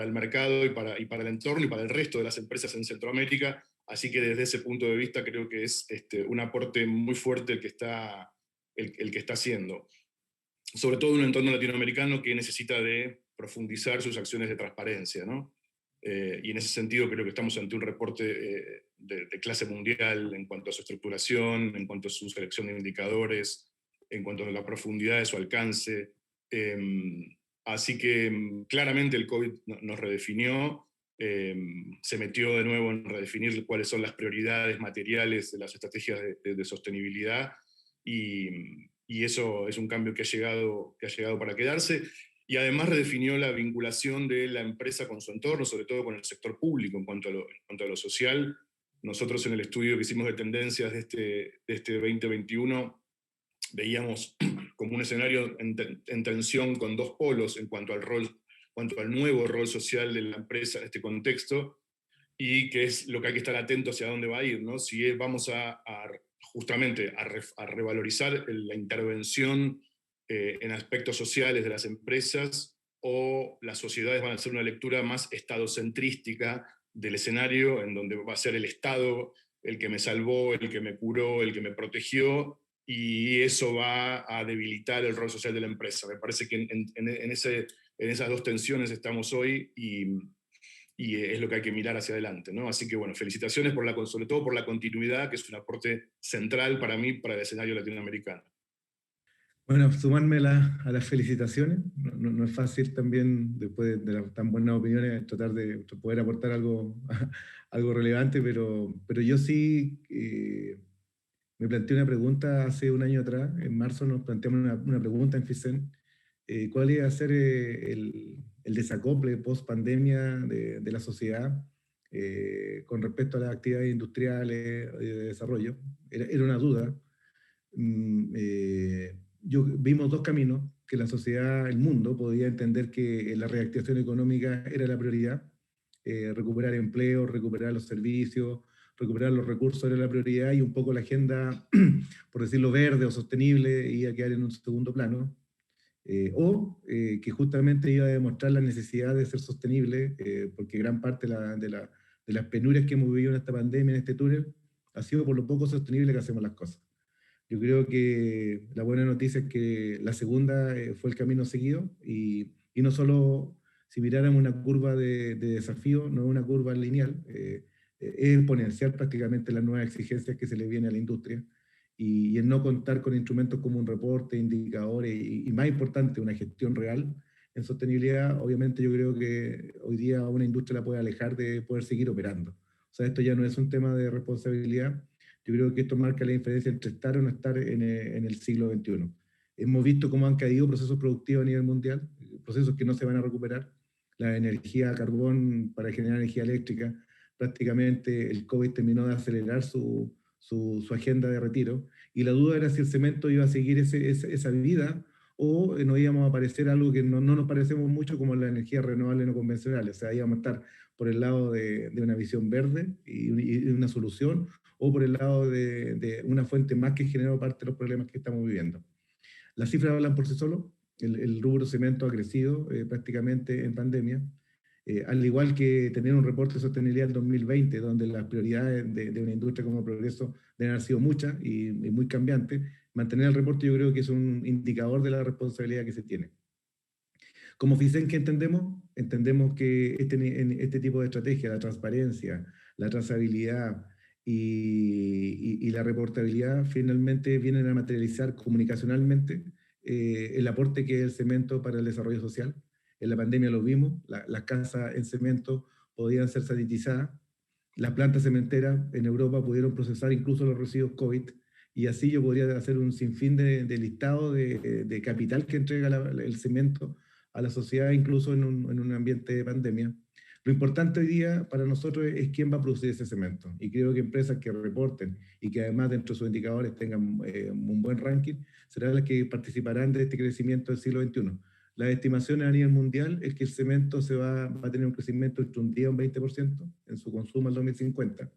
el mercado y para el entorno y para el resto de las empresas en Centroamérica. Así que desde ese punto de vista creo que es un aporte muy fuerte el que está haciendo. Sobre todo en un entorno latinoamericano que necesita de profundizar sus acciones de transparencia, ¿no? Y en ese sentido creo que estamos ante un reporte de clase mundial en cuanto a su estructuración, en cuanto a su selección de indicadores, en cuanto a la profundidad de su alcance. Así que claramente el COVID nos redefinió, se metió de nuevo en redefinir cuáles son las prioridades materiales de las estrategias de sostenibilidad, y eso es un cambio que ha llegado para quedarse. Y además redefinió la vinculación de la empresa con su entorno, sobre todo con el sector público en cuanto a lo social. Nosotros en el estudio que hicimos de tendencias de este 2021 veíamos como un escenario en tensión con 2 polos en cuanto al nuevo rol social de la empresa en este contexto, y que es lo que hay que estar atento hacia dónde va a ir, ¿no? Si vamos justamente a revalorizar la intervención en aspectos sociales de las empresas, o las sociedades van a hacer una lectura más estadocentrística del escenario, en donde va a ser el Estado el que me salvó, el que me curó, el que me protegió, y eso va a debilitar el rol social de la empresa. Me parece que en esas 2 tensiones estamos hoy, y es lo que hay que mirar hacia adelante, ¿no? Así que bueno, felicitaciones sobre todo por la continuidad, que es un aporte central para mí, para el escenario latinoamericano. Bueno, sumarme a las felicitaciones. No es fácil también, después de las tan buenas opiniones, tratar de poder aportar algo relevante, pero yo sí me planteé una pregunta hace un año atrás. En marzo nos planteamos una pregunta en FISEN. ¿Cuál iba a ser el desacople post-pandemia de la sociedad? con respecto a las actividades industriales de desarrollo. Era una duda. Vimos dos caminos, que la sociedad, el mundo, podía entender que la reactivación económica era la prioridad, recuperar empleo, recuperar los servicios, recuperar los recursos era la prioridad, y un poco la agenda, por decirlo, verde o sostenible, iba a quedar en un segundo plano, que justamente iba a demostrar la necesidad de ser sostenible, porque gran parte de las penurias que hemos vivido en esta pandemia, en este túnel, ha sido por lo poco sostenible que hacemos las cosas. Yo creo que la buena noticia es que la segunda fue el camino seguido, y no solo si miráramos una curva de desafío, no una curva lineal, es exponencial prácticamente las nuevas exigencias que se le viene a la industria, y el no contar con instrumentos como un reporte, indicadores, y más importante, una gestión real en sostenibilidad. Obviamente yo creo que hoy día una industria la puede alejar de poder seguir operando. O sea, esto ya no es un tema de responsabilidad. Yo creo que esto marca la diferencia entre estar o no estar en el siglo XXI. Hemos visto cómo han caído procesos productivos a nivel mundial, procesos que no se van a recuperar. La energía a carbón para generar energía eléctrica, prácticamente el COVID terminó de acelerar su agenda de retiro, y la duda era si el cemento iba a seguir esa vida, o nos íbamos a parecer algo que no nos parecemos mucho, como la energía renovable no convencional. O sea, íbamos a estar por el lado de una visión verde y una solución, o por el lado de una fuente más que generó parte de los problemas que estamos viviendo. Las cifras hablan por sí solos. El rubro cemento ha crecido prácticamente en pandemia, al igual que tener un reporte de sostenibilidad del 2020, donde las prioridades de una industria como Progreso deben haber sido muchas y muy cambiantes. Mantener el reporte yo creo que es un indicador de la responsabilidad que se tiene. Como FISEN, ¿qué entendemos? Entendemos que este tipo de estrategia, la transparencia, la trazabilidad y la reportabilidad, finalmente vienen a materializar comunicacionalmente el aporte que es el cemento para el desarrollo social. En la pandemia lo vimos, las casas en cemento podían ser sanitizadas, las plantas cementeras en Europa pudieron procesar incluso los residuos COVID, y así yo podría hacer un sinfín de listado de capital que entrega el cemento a la sociedad, incluso en un ambiente de pandemia. Lo importante hoy día para nosotros es quién va a producir ese cemento, y creo que empresas que reporten y que además dentro de sus indicadores tengan un buen ranking serán las que participarán de este crecimiento del siglo XXI. Las estimaciones a nivel mundial es que el cemento va a tener un crecimiento entre un 10 y un 20% en su consumo al 2050,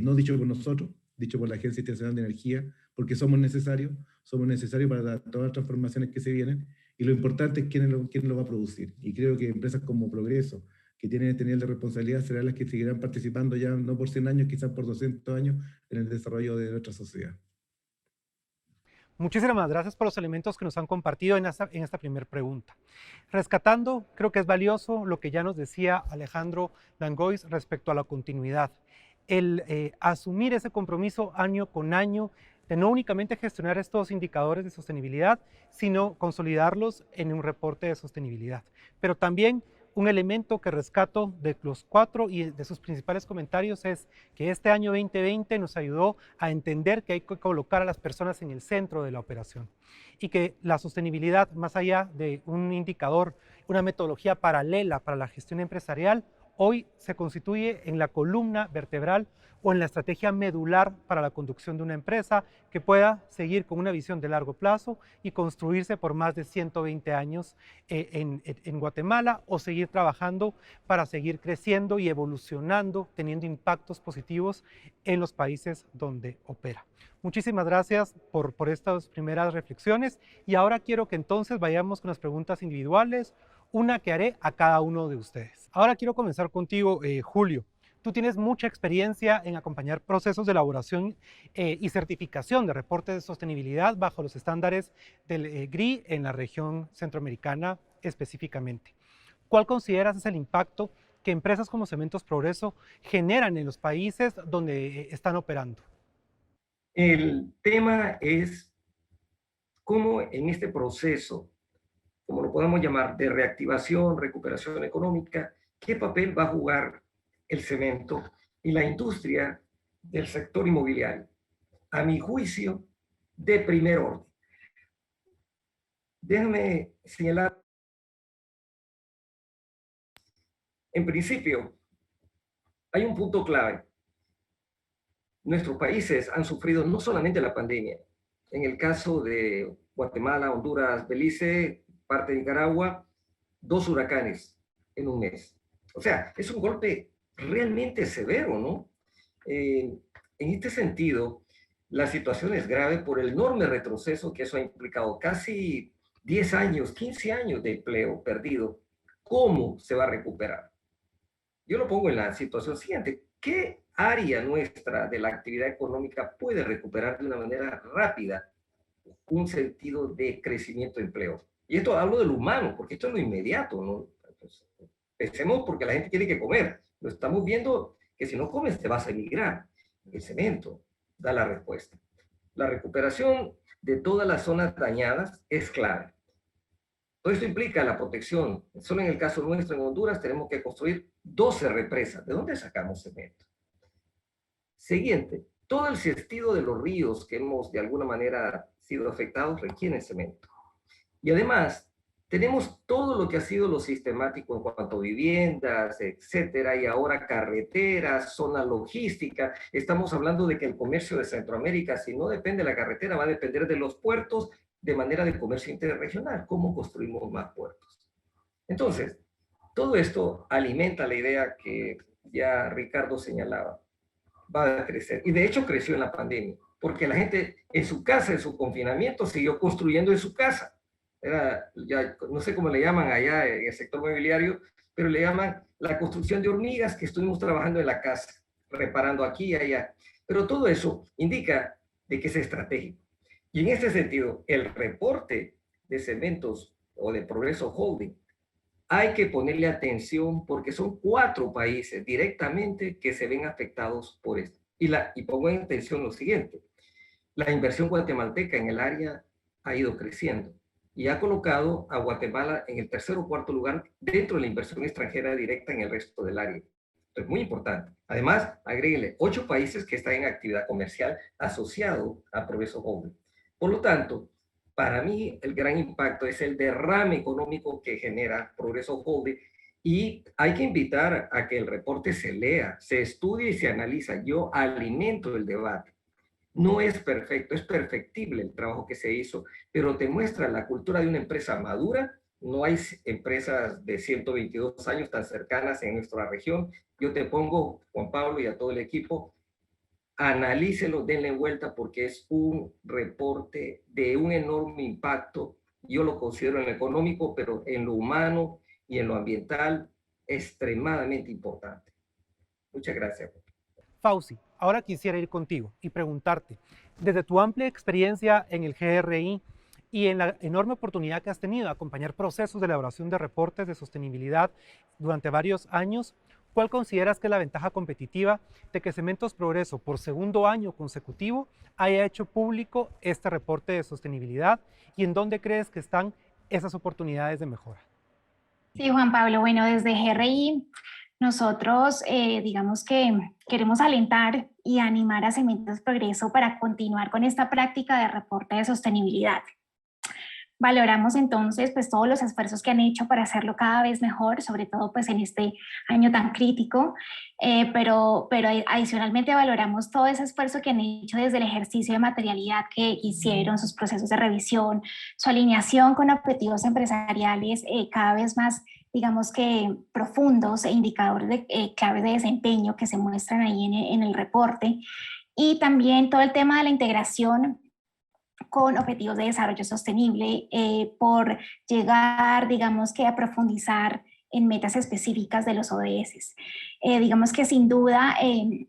no dicho por nosotros, dicho por la Agencia Internacional de Energía, porque somos necesarios para todas las transformaciones que se vienen, y lo importante es quién lo va a producir. Y creo que empresas como Progreso, que tienen este nivel de responsabilidad, serán las que seguirán participando ya no por 100 años, quizás por 200 años, en el desarrollo de nuestra sociedad. Muchísimas gracias por los elementos que nos han compartido en esta primera pregunta. Rescatando, creo que es valioso lo que ya nos decía Alejandro Dangois respecto a la continuidad. El asumir ese compromiso año con año de no únicamente gestionar estos indicadores de sostenibilidad, sino consolidarlos en un reporte de sostenibilidad. Pero también un elemento que rescato de los cuatro y de sus principales comentarios es que este año 2020 nos ayudó a entender que hay que colocar a las personas en el centro de la operación, y que la sostenibilidad, más allá de un indicador, una metodología paralela para la gestión empresarial, hoy se constituye en la columna vertebral o en la estrategia medular para la conducción de una empresa que pueda seguir con una visión de largo plazo y construirse por más de 120 años en Guatemala, o seguir trabajando para seguir creciendo y evolucionando, teniendo impactos positivos en los países donde opera. Muchísimas gracias por estas primeras reflexiones, y ahora quiero que entonces vayamos con las preguntas individuales, una que haré a cada uno de ustedes. Ahora quiero comenzar contigo, Julio. Tú tienes mucha experiencia en acompañar procesos de elaboración y certificación de reportes de sostenibilidad bajo los estándares del GRI en la región centroamericana específicamente. ¿Cuál consideras es el impacto que empresas como Cementos Progreso generan en los países donde están operando? El tema es cómo en este proceso, como lo podemos llamar, de reactivación, recuperación económica, qué papel va a jugar el cemento y la industria del sector inmobiliario. A mi juicio, de primer orden. Déjame señalar. En principio, hay un punto clave. Nuestros países han sufrido no solamente la pandemia. En el caso de Guatemala, Honduras, Belice, parte de Nicaragua, 2 huracanes en un mes. O sea, es un golpe realmente severo, ¿no? En este sentido, la situación es grave por el enorme retroceso que eso ha implicado. Casi 10 años, 15 años de empleo perdido. ¿Cómo se va a recuperar? Yo lo pongo en la situación siguiente. ¿Qué área nuestra de la actividad económica puede recuperar de una manera rápida un sentido de crecimiento de empleo? Y esto hablo de lo humano, porque esto es lo inmediato, ¿no? Pues, pensemos porque la gente tiene que comer. Lo estamos viendo que si no comes te vas a emigrar. El cemento da la respuesta. La recuperación de todas las zonas dañadas es clave. Todo esto implica la protección. Solo en el caso nuestro en Honduras tenemos que construir 12 represas. ¿De dónde sacamos cemento? Siguiente, todo el sentido de los ríos que hemos de alguna manera sido afectados requieren cemento. Y además, tenemos todo lo que ha sido lo sistemático en cuanto a viviendas, etcétera, y ahora carreteras, zona logística. Estamos hablando de que el comercio de Centroamérica, si no depende de la carretera, va a depender de los puertos de manera de comercio interregional. ¿Cómo construimos más puertos? Entonces, todo esto alimenta la idea que ya Ricardo señalaba. Va a crecer. Y de hecho creció en la pandemia, porque la gente en su casa, en su confinamiento, siguió construyendo en su casa. Era, ya, no sé cómo le llaman allá en el sector mobiliario, pero le llaman la construcción de hormigas, que estuvimos trabajando en la casa, reparando aquí y allá. Pero todo eso indica de que es estratégico. Y en este sentido, el reporte de Cementos o de Progreso Holding, hay que ponerle atención porque son 4 países directamente que se ven afectados por esto. Y pongo en atención lo siguiente. La inversión guatemalteca en el área ha ido creciendo y ha colocado a Guatemala en el 3.º o 4.º lugar dentro de la inversión extranjera directa en el resto del área. Esto es muy importante. Además, agréguenle 8 países que están en actividad comercial asociado a Progreso Holding. Por lo tanto, para mí el gran impacto es el derrame económico que genera Progreso Holding y hay que invitar a que el reporte se lea, se estudie y se analiza. Yo alimento el debate. No es perfecto, es perfectible el trabajo que se hizo, pero te muestra la cultura de una empresa madura. No hay empresas de 122 años tan cercanas en nuestra región. Yo te pongo, Juan Pablo y a todo el equipo, analícelo, denle vuelta porque es un reporte de un enorme impacto. Yo lo considero en lo económico, pero en lo humano y en lo ambiental extremadamente importante. Muchas gracias. Fauci, ahora quisiera ir contigo y preguntarte, desde tu amplia experiencia en el GRI y en la enorme oportunidad que has tenido de acompañar procesos de elaboración de reportes de sostenibilidad durante varios años, ¿cuál consideras que es la ventaja competitiva de que Cementos Progreso por 2.º año consecutivo haya hecho público este reporte de sostenibilidad y en dónde crees que están esas oportunidades de mejora? Sí, Juan Pablo, bueno, desde GRI nosotros digamos que queremos alentar y animar a Cementos Progreso para continuar con esta práctica de reporte de sostenibilidad. Valoramos entonces pues todos los esfuerzos que han hecho para hacerlo cada vez mejor, sobre todo pues en este año tan crítico, pero adicionalmente valoramos todo ese esfuerzo que han hecho desde el ejercicio de materialidad que hicieron, sus procesos de revisión, su alineación con objetivos empresariales cada vez más, digamos que profundos e indicadores de claves de desempeño que se muestran ahí en el reporte, y también todo el tema de la integración con objetivos de desarrollo sostenible por llegar, digamos que a profundizar en metas específicas de los ODS. Digamos que sin duda el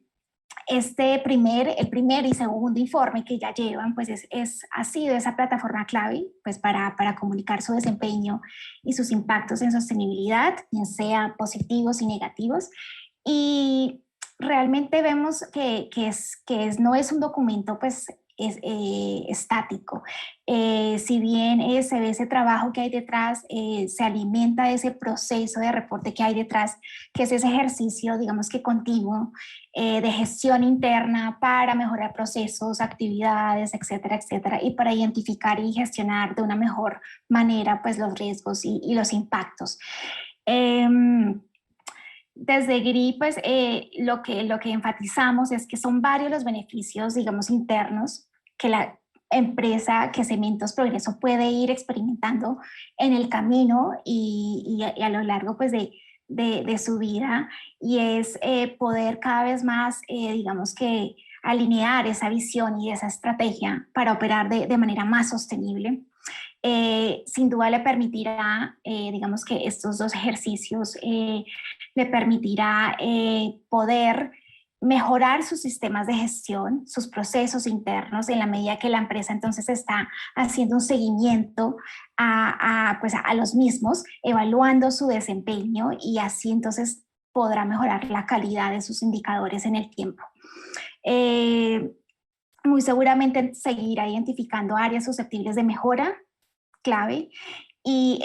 primer y segundo informe que ya llevan, pues ha sido esa plataforma clave pues para comunicar su desempeño y sus impactos en sostenibilidad, bien sea positivos y negativos. Y realmente vemos que no es un documento pues estático. Si bien se ve ese trabajo que hay detrás, se alimenta de ese proceso de reporte que hay detrás, que es ese ejercicio, digamos que continuo, de gestión interna para mejorar procesos, actividades, etcétera, etcétera, y para identificar y gestionar de una mejor manera pues los riesgos y los impactos. desde GRI, pues lo que enfatizamos es que son varios los beneficios, digamos, internos que la empresa, que Cementos Progreso puede ir experimentando en el camino y a lo largo, pues, de su vida, y es poder cada vez más, digamos que alinear esa visión y esa estrategia para operar de manera más sostenible. Sin duda le permitirá, digamos que estos dos ejercicios le permitirá poder mejorar sus sistemas de gestión, sus procesos internos, en la medida que la empresa entonces está haciendo un seguimiento pues a los mismos, evaluando su desempeño, y así entonces podrá mejorar la calidad de sus indicadores en el tiempo. Muy seguramente seguirá identificando áreas susceptibles de mejora clave, y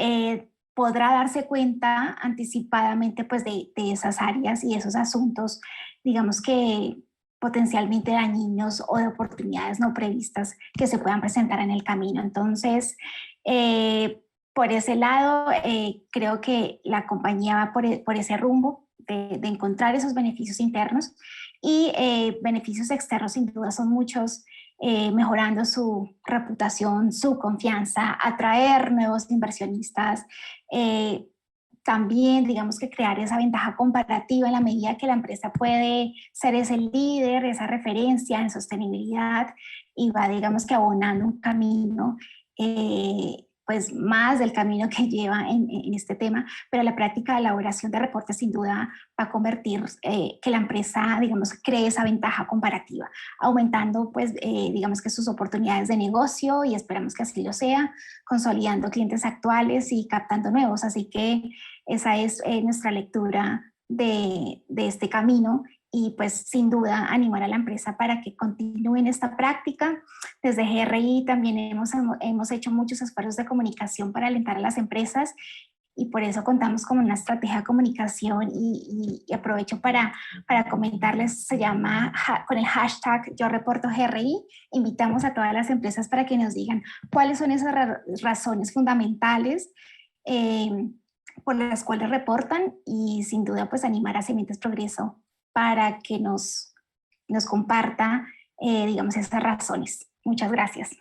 podrá darse cuenta anticipadamente, pues, de esas áreas y esos asuntos, digamos que potencialmente dañinos, o de oportunidades no previstas que se puedan presentar en el camino. Entonces, por ese lado, creo que la compañía va por ese rumbo de encontrar esos beneficios internos, y beneficios externos sin duda son muchos, mejorando su reputación, su confianza, atraer nuevos inversionistas, también, digamos que crear esa ventaja comparativa en la medida que la empresa puede ser ese líder, esa referencia en sostenibilidad, y va, digamos que abonando un camino, pues más del camino que lleva en este tema, pero la práctica de elaboración de reportes sin duda va a convertir que la empresa, digamos, cree esa ventaja comparativa, aumentando, pues, digamos que sus oportunidades de negocio, y esperamos que así lo sea, consolidando clientes actuales y captando nuevos. Así que esa es nuestra lectura de este camino, y pues sin duda animar a la empresa para que continúen esta práctica. Desde GRI también hemos hecho muchos esfuerzos de comunicación para alentar a las empresas, y por eso contamos con una estrategia de comunicación, y aprovecho para comentarles, se llama con el hashtag Yo Reporto GRI. Invitamos a todas las empresas para que nos digan cuáles son esas razones fundamentales por las cuales reportan, y sin duda pues animar a Cementos Progreso para que nos comparta, digamos, estas razones. Muchas gracias.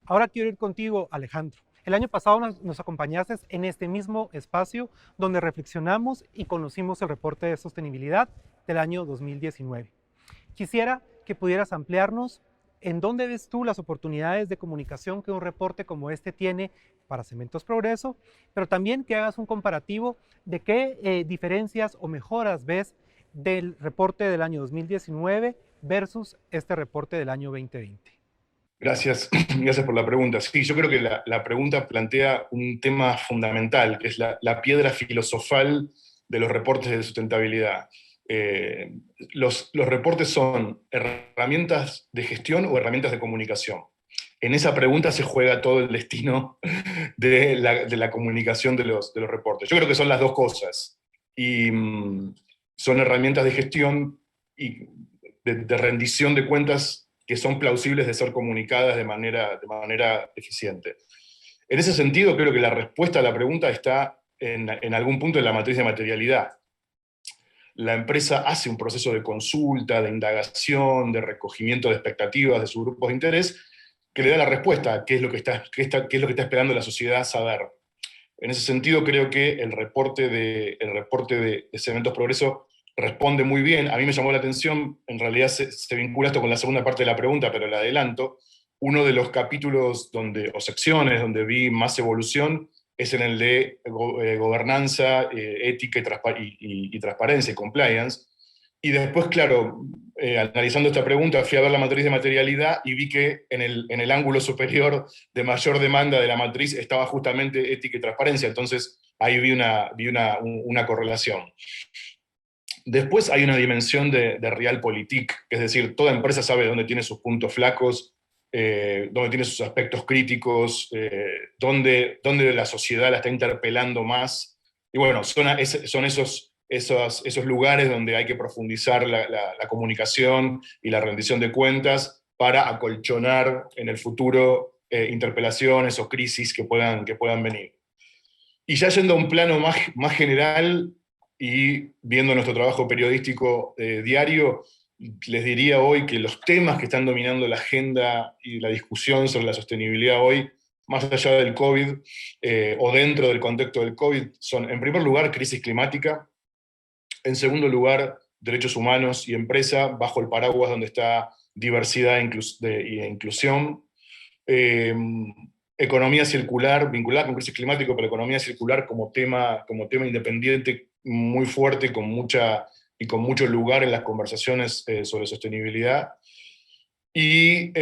Ahora quiero ir contigo, Alejandro. El año pasado nos acompañaste en este mismo espacio donde reflexionamos y conocimos el reporte de sostenibilidad del año 2019. Quisiera que pudieras ampliarnos en dónde ves tú las oportunidades de comunicación que un reporte como este tiene para Cementos Progreso, pero también que hagas un comparativo de qué diferencias o mejoras ves del reporte del año 2019 versus este reporte del año 2020. Gracias por la pregunta. Sí, yo creo que la pregunta plantea un tema fundamental, que es la piedra filosofal de los reportes de sustentabilidad. Los reportes son herramientas de gestión o herramientas de comunicación. En esa pregunta se juega todo el destino de la comunicación de los reportes. Yo creo que son las dos cosas. Y son herramientas de gestión y de rendición de cuentas que son plausibles de ser comunicadas de manera eficiente. En ese sentido, creo que la respuesta a la pregunta está en algún punto en la matriz de materialidad. La empresa hace un proceso de consulta, de indagación, de recogimiento de expectativas de sus grupos de interés, que le da la respuesta a qué es lo que está esperando la sociedad saber. En ese sentido, creo que el reporte de Cementos Progreso responde muy bien. A mí me llamó la atención, en realidad se vincula esto con la segunda parte de la pregunta, pero la adelanto. Uno de los capítulos o secciones donde vi más evolución es en el de gobernanza, ética y transparencia y compliance. Y después, claro, analizando esta pregunta, fui a ver la matriz de materialidad y vi que en el ángulo superior de mayor demanda de la matriz estaba justamente ética y transparencia. Entonces ahí vi una correlación. Después hay una dimensión de realpolitik, que es decir, toda empresa sabe dónde tiene sus puntos flacos, dónde tiene sus aspectos críticos, dónde la sociedad la está interpelando más. Y bueno, son esos lugares donde hay que profundizar la comunicación y la rendición de cuentas para acolchonar en el futuro interpelaciones o crisis que puedan venir. Y ya yendo a un plano más general, y viendo nuestro trabajo periodístico diario, les diría hoy que los temas que están dominando la agenda y la discusión sobre la sostenibilidad hoy, más allá del COVID o dentro del contexto del COVID, son, en primer lugar, crisis climática, en segundo lugar, derechos humanos y empresa, bajo el paraguas donde está diversidad e inclusión, economía circular, vinculada con crisis climática, pero economía circular como tema independiente muy fuerte con mucho lugar en las conversaciones sobre sostenibilidad. Y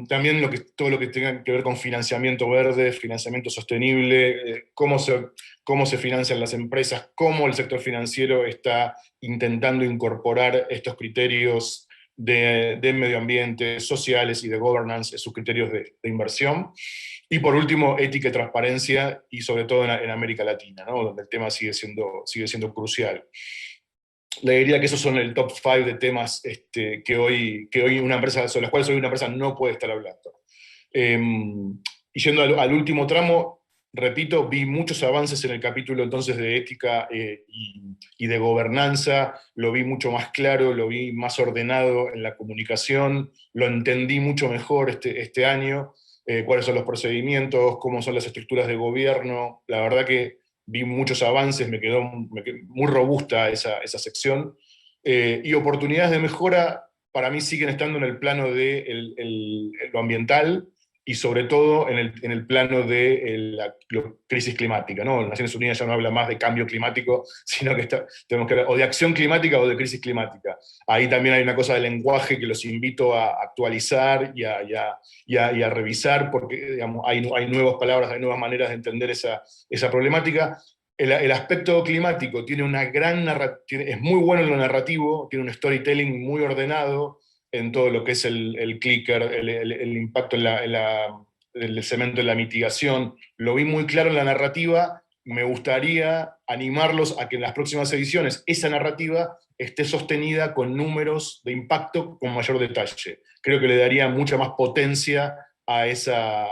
también todo lo que tenga que ver con financiamiento verde, financiamiento sostenible, cómo se financian las empresas, cómo el sector financiero está intentando incorporar estos criterios de medio ambiente, sociales y de governance en sus criterios de inversión. Y por último, ética y transparencia, y sobre todo en América Latina, ¿no? Donde el tema sigue siendo crucial. Le diría que esos son el top 5 de temas que hoy una empresa, sobre los cuales hoy una empresa no puede estar hablando. Y yendo al último tramo, repito, vi muchos avances en el capítulo entonces de ética y de gobernanza, lo vi mucho más claro, lo vi más ordenado en la comunicación, lo entendí mucho mejor este año, cuáles son los procedimientos, cómo son las estructuras de gobierno. La verdad que vi muchos avances, me quedó muy robusta esa sección, y oportunidades de mejora para mí siguen estando en el plano de lo ambiental, y sobre todo en el plano de la crisis climática, ¿no? Las Naciones Unidas ya no habla más de cambio climático, sino que tenemos que hablar o de acción climática o de crisis climática. Ahí también hay una cosa del lenguaje que los invito a actualizar y a revisar, porque digamos, hay nuevas palabras, hay nuevas maneras de entender esa problemática. El aspecto climático tiene una gran es muy bueno en lo narrativo, tiene un storytelling muy ordenado, en todo lo que es el clicker, el impacto el cemento en la mitigación, lo vi muy claro en la narrativa. Me gustaría animarlos a que en las próximas ediciones esa narrativa esté sostenida con números de impacto con mayor detalle. Creo que le daría mucha más potencia a esa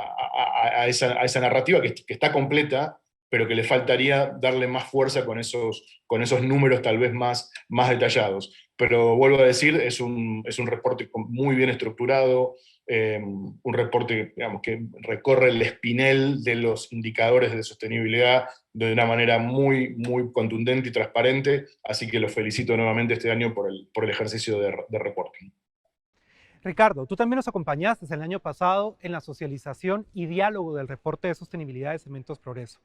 narrativa que está completa, pero que le faltaría darle más fuerza con esos números tal vez más detallados. Pero vuelvo a decir, es un reporte muy bien estructurado, un reporte, digamos, que recorre el espinel de los indicadores de sostenibilidad de una manera muy, muy contundente y transparente, así que los felicito nuevamente este año por el ejercicio de reporting. Ricardo, tú también nos acompañaste el año pasado en la socialización y diálogo del reporte de sostenibilidad de Cementos Progreso.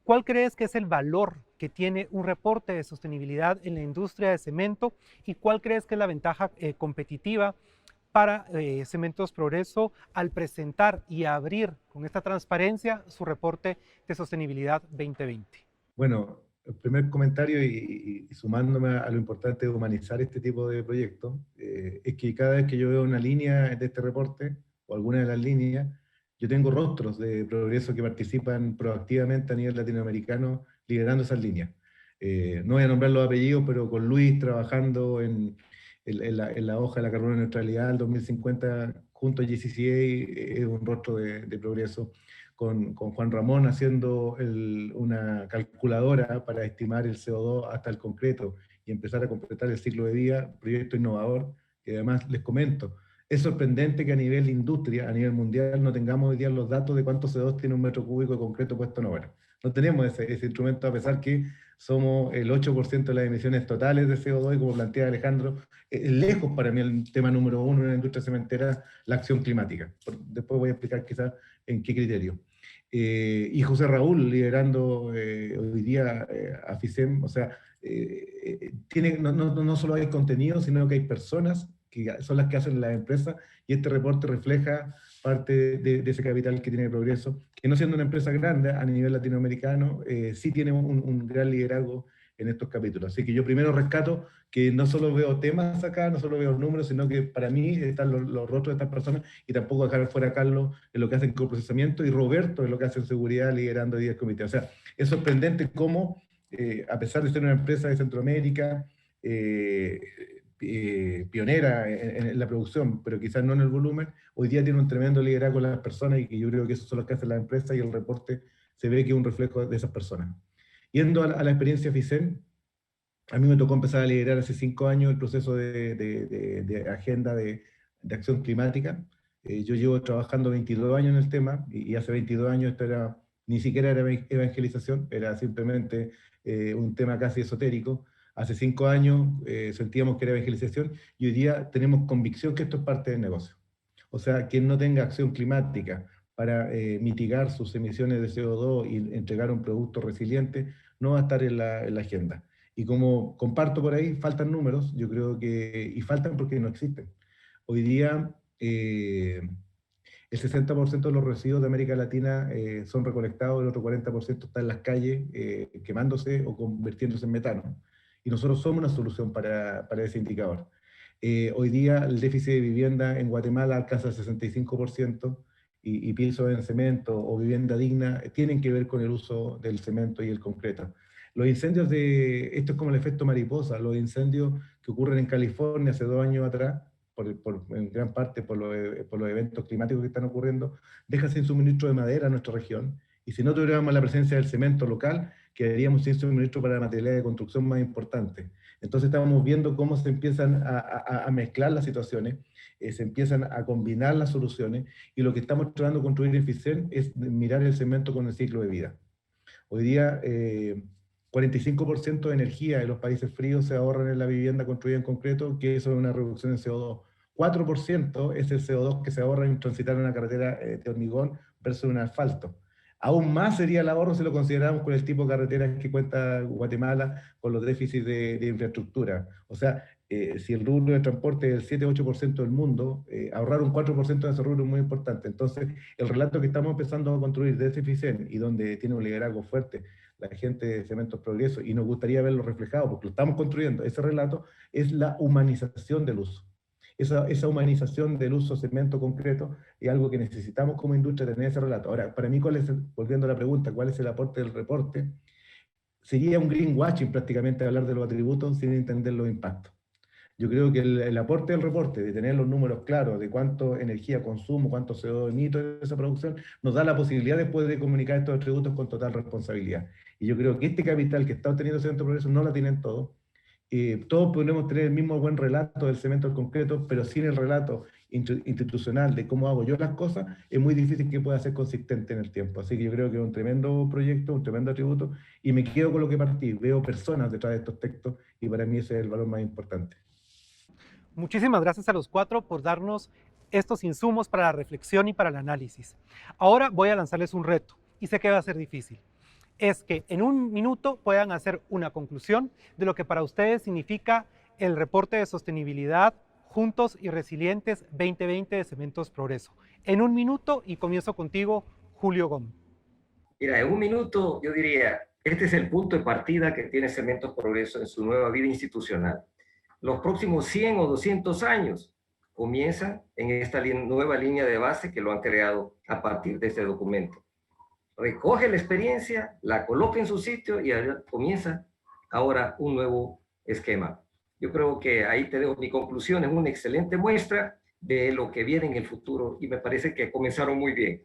¿Cuál crees que es el valor que tiene un reporte de sostenibilidad en la industria de cemento y cuál crees que es la ventaja competitiva para Cementos Progreso al presentar y abrir con esta transparencia su reporte de sostenibilidad 2020? Bueno, el primer comentario y sumándome a lo importante de humanizar este tipo de proyectos, es que cada vez que yo veo una línea de este reporte o alguna de las líneas, yo tengo rostros de Progreso que participan proactivamente a nivel latinoamericano liderando esas líneas. No voy a nombrar los apellidos, pero con Luis trabajando en la hoja de la carbono neutralidad al 2050 junto a GCCA, es un rostro de Progreso. Con Juan Ramón haciendo una calculadora para estimar el CO2 hasta el concreto y empezar a completar el ciclo de vida, proyecto innovador, que además les comento, es sorprendente que a nivel industria, a nivel mundial, no tengamos hoy día los datos de cuánto CO2 tiene un metro cúbico de concreto puesto en obra. No tenemos ese instrumento, a pesar que somos el 8% de las emisiones totales de CO2, y como plantea Alejandro, lejos para mí el tema número uno en la industria cementera, la acción climática. Después voy a explicar quizás en qué criterio. Y José Raúl liderando hoy día AFICEM, o sea, no solo hay contenido, sino que hay personas que son las que hacen las empresas, y este reporte refleja parte de ese capital que tiene Progreso, que no siendo una empresa grande a nivel latinoamericano, sí tiene un gran liderazgo en estos capítulos. Así que yo primero rescato que no solo veo temas acá, no solo veo números, sino que para mí están los rostros de estas personas, y tampoco dejar fuera a Carlos en lo que hace en coprocesamiento y Roberto en lo que hace en seguridad liderando 10 comités. O sea, es sorprendente cómo, a pesar de ser una empresa de Centroamérica, pionera en la producción, pero quizás no en el volumen, hoy día tiene un tremendo liderazgo en las personas, y que yo creo que eso son los que hacen las empresas, y el reporte se ve que es un reflejo de esas personas. Yendo a la experiencia FICEN, a mí me tocó empezar a liderar hace 5 años el proceso de agenda de acción climática. Yo llevo trabajando 22 años en el tema, y hace 22 años esto ni siquiera era evangelización, era simplemente un tema casi esotérico. Hace 5 años sentíamos que era evangelización, y hoy día tenemos convicción que esto es parte del negocio. O sea, quien no tenga acción climática para mitigar sus emisiones de CO2 y entregar un producto resiliente, no va a estar en la agenda. Y como comparto por ahí, faltan números, yo creo que, y faltan porque no existen. Hoy día, el 60% de los residuos de América Latina son recolectados, el otro 40% está en las calles quemándose o convirtiéndose en metano. Y nosotros somos una solución para ese indicador. Hoy día el déficit de vivienda en Guatemala alcanza el 65%, y piensos en cemento o vivienda digna tienen que ver con el uso del cemento y el concreto. Los incendios esto es como el efecto mariposa, los incendios que ocurren en California hace 2 años atrás, en gran parte por los eventos climáticos que están ocurriendo, dejan sin suministro de madera a nuestra región, y si no tuviéramos la presencia del cemento local, quedaríamos sin suministro para materiales de construcción más importantes. Entonces estamos viendo cómo se empiezan a mezclar las situaciones, se empiezan a combinar las soluciones, y lo que estamos tratando de construir en FICEN es mirar el cemento con el ciclo de vida. Hoy día, 45% de energía en los países fríos se ahorran en la vivienda construida en concreto, que eso es una reducción en CO2. 4% es el CO2 que se ahorra en transitar una carretera de hormigón versus un asfalto. Aún más sería el ahorro si lo consideramos con el tipo de carreteras que cuenta Guatemala, con los déficits de infraestructura. O sea, si el rubro de transporte es el 7-8% del mundo, ahorrar un 4% de ese rubro es muy importante. Entonces, el relato que estamos empezando a construir desde FICEN, y donde tiene un liderazgo fuerte la gente de Cementos Progreso, y nos gustaría verlo reflejado, porque lo estamos construyendo, ese relato es la humanización del uso. Esa humanización del uso de cemento concreto es algo que necesitamos como industria tener ese relato. Ahora, para mí, volviendo a la pregunta, ¿cuál es el aporte del reporte? Sería un greenwashing prácticamente hablar de los atributos sin entender los impactos. Yo creo que el aporte del reporte, de tener los números claros de cuánto energía consumo, cuánto CO2 emito de esa producción, nos da la posibilidad después de comunicar estos atributos con total responsabilidad. Y yo creo que este capital que está obteniendo Cemento Progreso no la tienen todos. Todos podemos tener el mismo buen relato del cemento concreto, pero sin el relato institucional de cómo hago yo las cosas, es muy difícil que pueda ser consistente en el tiempo. Así que yo creo que es un tremendo proyecto, un tremendo atributo, y me quedo con lo que partí. Veo personas detrás de estos textos, y para mí ese es el valor más importante. Muchísimas gracias a los 4 por darnos estos insumos para la reflexión y para el análisis. Ahora voy a lanzarles un reto, y sé que va a ser difícil. Es que en 1 minuto puedan hacer una conclusión de lo que para ustedes significa el reporte de sostenibilidad Juntos y Resilientes 2020 de Cementos Progreso. En 1 minuto, y comienzo contigo, Julio Gómez. Mira, en 1 minuto yo diría, este es el punto de partida que tiene Cementos Progreso en su nueva vida institucional. Los próximos 100 o 200 años comienzan en esta nueva línea de base que lo han creado a partir de este documento. Recoge la experiencia, la coloca en su sitio, y comienza ahora un nuevo esquema. Yo creo que ahí te dejo mi conclusión, es una excelente muestra de lo que viene en el futuro, y me parece que comenzaron muy bien.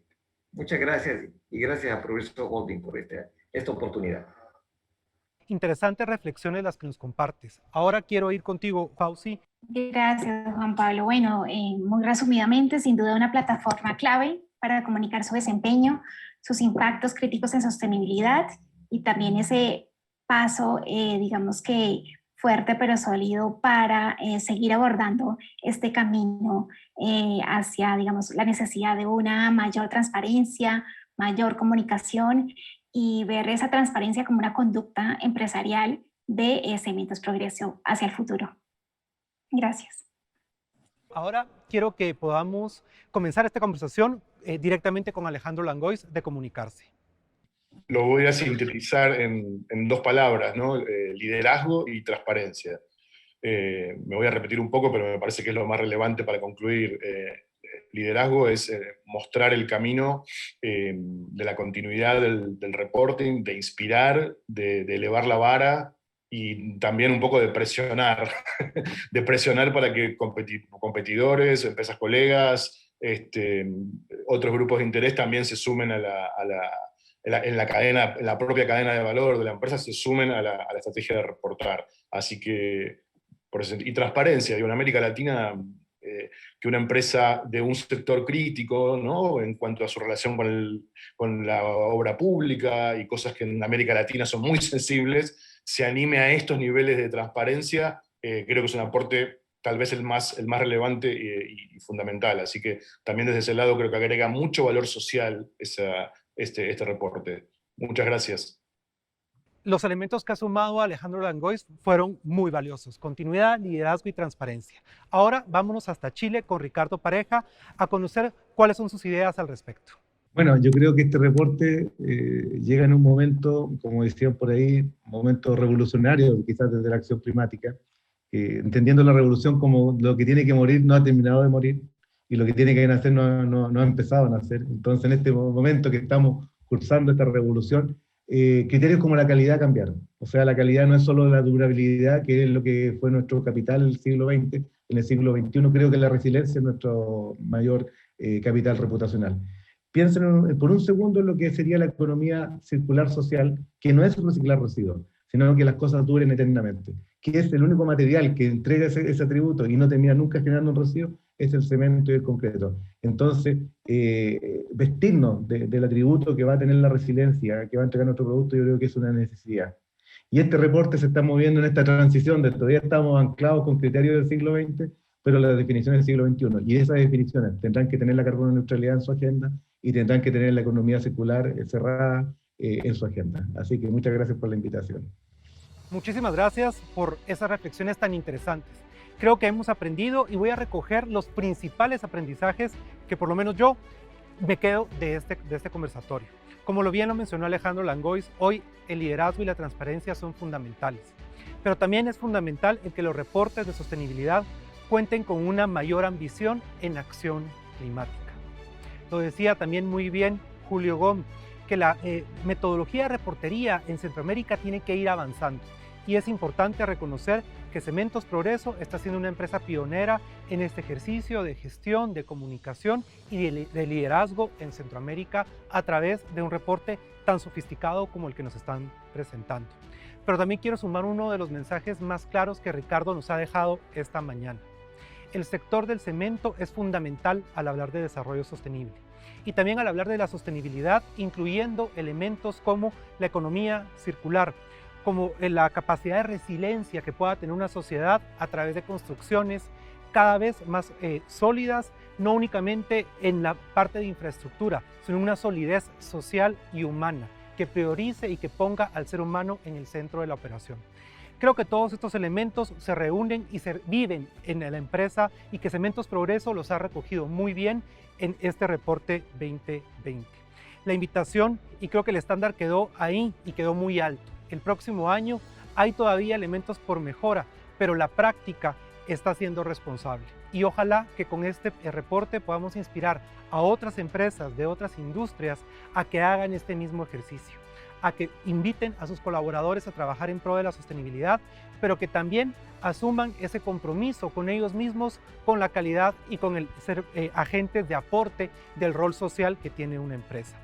Muchas gracias, y gracias a Progreso Holding por esta oportunidad. Interesantes reflexiones las que nos compartes. Ahora quiero ir contigo, Fauci. Gracias, Juan Pablo. Bueno, muy resumidamente, sin duda una plataforma clave para comunicar su desempeño, sus impactos críticos en sostenibilidad, y también ese paso, digamos que fuerte pero sólido para seguir abordando este camino hacia, digamos, la necesidad de una mayor transparencia, mayor comunicación, y ver esa transparencia como una conducta empresarial de Cementos Progreso hacia el futuro. Gracias. Ahora quiero que podamos comenzar esta conversación directamente con Alejandro Langois de Comunicarse. Lo voy a sintetizar en 2 palabras, ¿no? Liderazgo y transparencia. Me voy a repetir un poco, pero me parece que es lo más relevante para concluir. Liderazgo es mostrar el camino de la continuidad del reporting, de inspirar, de elevar la vara, y también un poco de presionar, de presionar para que competidores, empresas colegas, otros grupos de interés también se sumen a en la propia cadena de valor de la empresa se sumen a la estrategia de reportar. Así que, y transparencia, en América Latina, que una empresa de un sector crítico, ¿no?, en cuanto a su relación con la obra pública y cosas que en América Latina son muy sensibles, se anime a estos niveles de transparencia, creo que es un aporte tal vez el más relevante y fundamental. Así que también desde ese lado creo que agrega mucho valor social este reporte. Muchas gracias. Los elementos que ha sumado Alejandro Langois fueron muy valiosos: continuidad, liderazgo y transparencia. Ahora vámonos hasta Chile con Ricardo Pareja a conocer cuáles son sus ideas al respecto. Bueno, yo creo que este reporte llega en un momento, como decían por ahí, un momento revolucionario, quizás desde la acción climática, entendiendo la revolución como lo que tiene que morir no ha terminado de morir, y lo que tiene que nacer no ha empezado a nacer. Entonces, en este momento que estamos cursando esta revolución, criterios como la calidad cambiaron. O sea, la calidad no es solo la durabilidad, que es lo que fue nuestro capital en el siglo XX, en el siglo XXI creo que la resiliencia es nuestro mayor capital reputacional. Piensen por un segundo en lo que sería la economía circular social, que no es reciclar residuos, sino que las cosas duren eternamente, que es el único material que entrega ese atributo y no termina nunca generando un residuo, es el cemento y el concreto. Entonces, vestirnos del atributo que va a tener la resiliencia, que va a entregar nuestro producto, yo creo que es una necesidad. Y este reporte se está moviendo en esta transición, de todavía estamos anclados con criterios del siglo XX, pero las definiciones del siglo XXI. Y esas definiciones tendrán que tener la carbono neutralidad en su agenda y tendrán que tener la economía circular cerrada en su agenda. Así que muchas gracias por la invitación. Muchísimas gracias por esas reflexiones tan interesantes. Creo que hemos aprendido y voy a recoger los principales aprendizajes que por lo menos yo me quedo de este conversatorio. Como bien lo mencionó Alejandro Langois, hoy el liderazgo y la transparencia son fundamentales. Pero también es fundamental el que los reportes de sostenibilidad cuenten con una mayor ambición en acción climática. Lo decía también muy bien Julio Gómez, que la metodología de reportería en Centroamérica tiene que ir avanzando. Y es importante reconocer que Cementos Progreso está siendo una empresa pionera en este ejercicio de gestión, de comunicación y de liderazgo en Centroamérica a través de un reporte tan sofisticado como el que nos están presentando. Pero también quiero sumar uno de los mensajes más claros que Ricardo nos ha dejado esta mañana. El sector del cemento es fundamental al hablar de desarrollo sostenible y también al hablar de la sostenibilidad, incluyendo elementos como la economía circular, como la capacidad de resiliencia que pueda tener una sociedad a través de construcciones cada vez más sólidas, no únicamente en la parte de infraestructura, sino una solidez social y humana que priorice y que ponga al ser humano en el centro de la operación. Creo que todos estos elementos se reúnen y se viven en la empresa y que Cementos Progreso los ha recogido muy bien en este reporte 2020. La invitación, y creo que el estándar quedó ahí y quedó muy alto. El próximo año hay todavía elementos por mejora, pero la práctica está siendo responsable. Y ojalá que con este reporte podamos inspirar a otras empresas de otras industrias a que hagan este mismo ejercicio, a que inviten a sus colaboradores a trabajar en pro de la sostenibilidad, pero que también asuman ese compromiso con ellos mismos, con la calidad y con el ser agentes de aporte del rol social que tiene una empresa.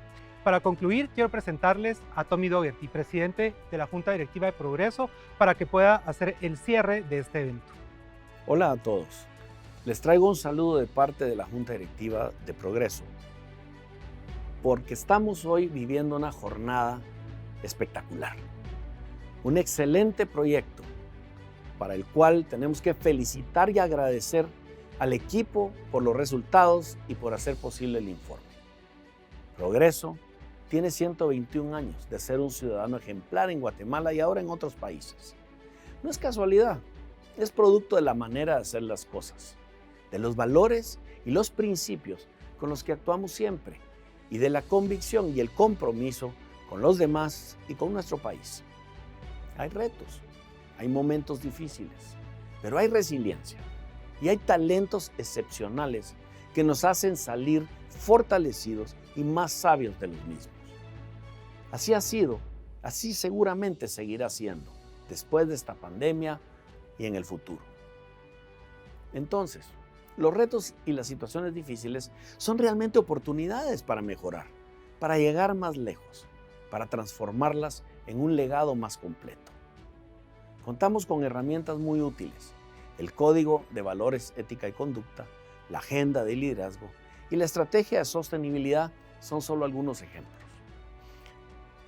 Para concluir, quiero presentarles a Tommy Dougherty, presidente de la Junta Directiva de Progreso, para que pueda hacer el cierre de este evento. Hola a todos. Les traigo un saludo de parte de la Junta Directiva de Progreso, porque estamos hoy viviendo una jornada espectacular. Un excelente proyecto para el cual tenemos que felicitar y agradecer al equipo por los resultados y por hacer posible el informe. Progreso tiene 121 años de ser un ciudadano ejemplar en Guatemala y ahora en otros países. No es casualidad, es producto de la manera de hacer las cosas, de los valores y los principios con los que actuamos siempre y de la convicción y el compromiso con los demás y con nuestro país. Hay retos, hay momentos difíciles, pero hay resiliencia y hay talentos excepcionales que nos hacen salir fortalecidos y más sabios de los mismos. Así ha sido, así seguramente seguirá siendo después de esta pandemia y en el futuro. Entonces, los retos y las situaciones difíciles son realmente oportunidades para mejorar, para llegar más lejos. para transformarlas en un legado más completo. Contamos con herramientas muy útiles: el Código de Valores, Ética y Conducta, la Agenda de Liderazgo y la Estrategia de Sostenibilidad son solo algunos ejemplos.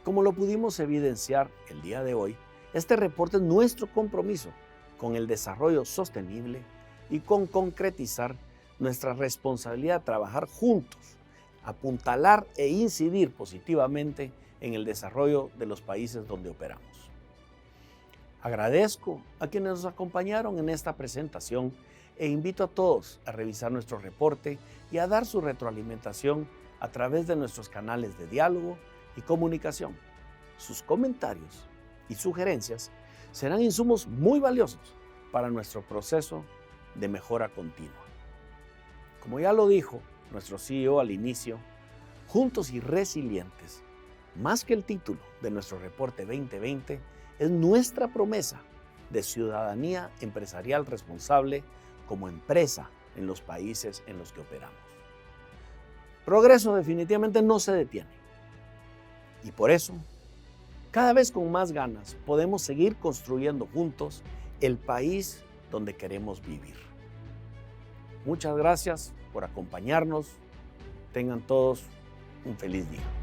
Como lo pudimos evidenciar el día de hoy, este reporte es nuestro compromiso con el desarrollo sostenible y con concretizar nuestra responsabilidad de trabajar juntos, apuntalar e incidir positivamente en el desarrollo de los países donde operamos. Agradezco a quienes nos acompañaron en esta presentación e invito a todos a revisar nuestro reporte y a dar su retroalimentación a través de nuestros canales de diálogo y comunicación. Sus comentarios y sugerencias serán insumos muy valiosos para nuestro proceso de mejora continua. Como ya lo dijo nuestro CEO al inicio, Juntos y Resilientes, más que el título de nuestro reporte 2020, es nuestra promesa de ciudadanía empresarial responsable como empresa en los países en los que operamos. Progreso definitivamente no se detiene. Y por eso, cada vez con más ganas, podemos seguir construyendo juntos el país donde queremos vivir. Muchas gracias por acompañarnos. Tengan todos un feliz día.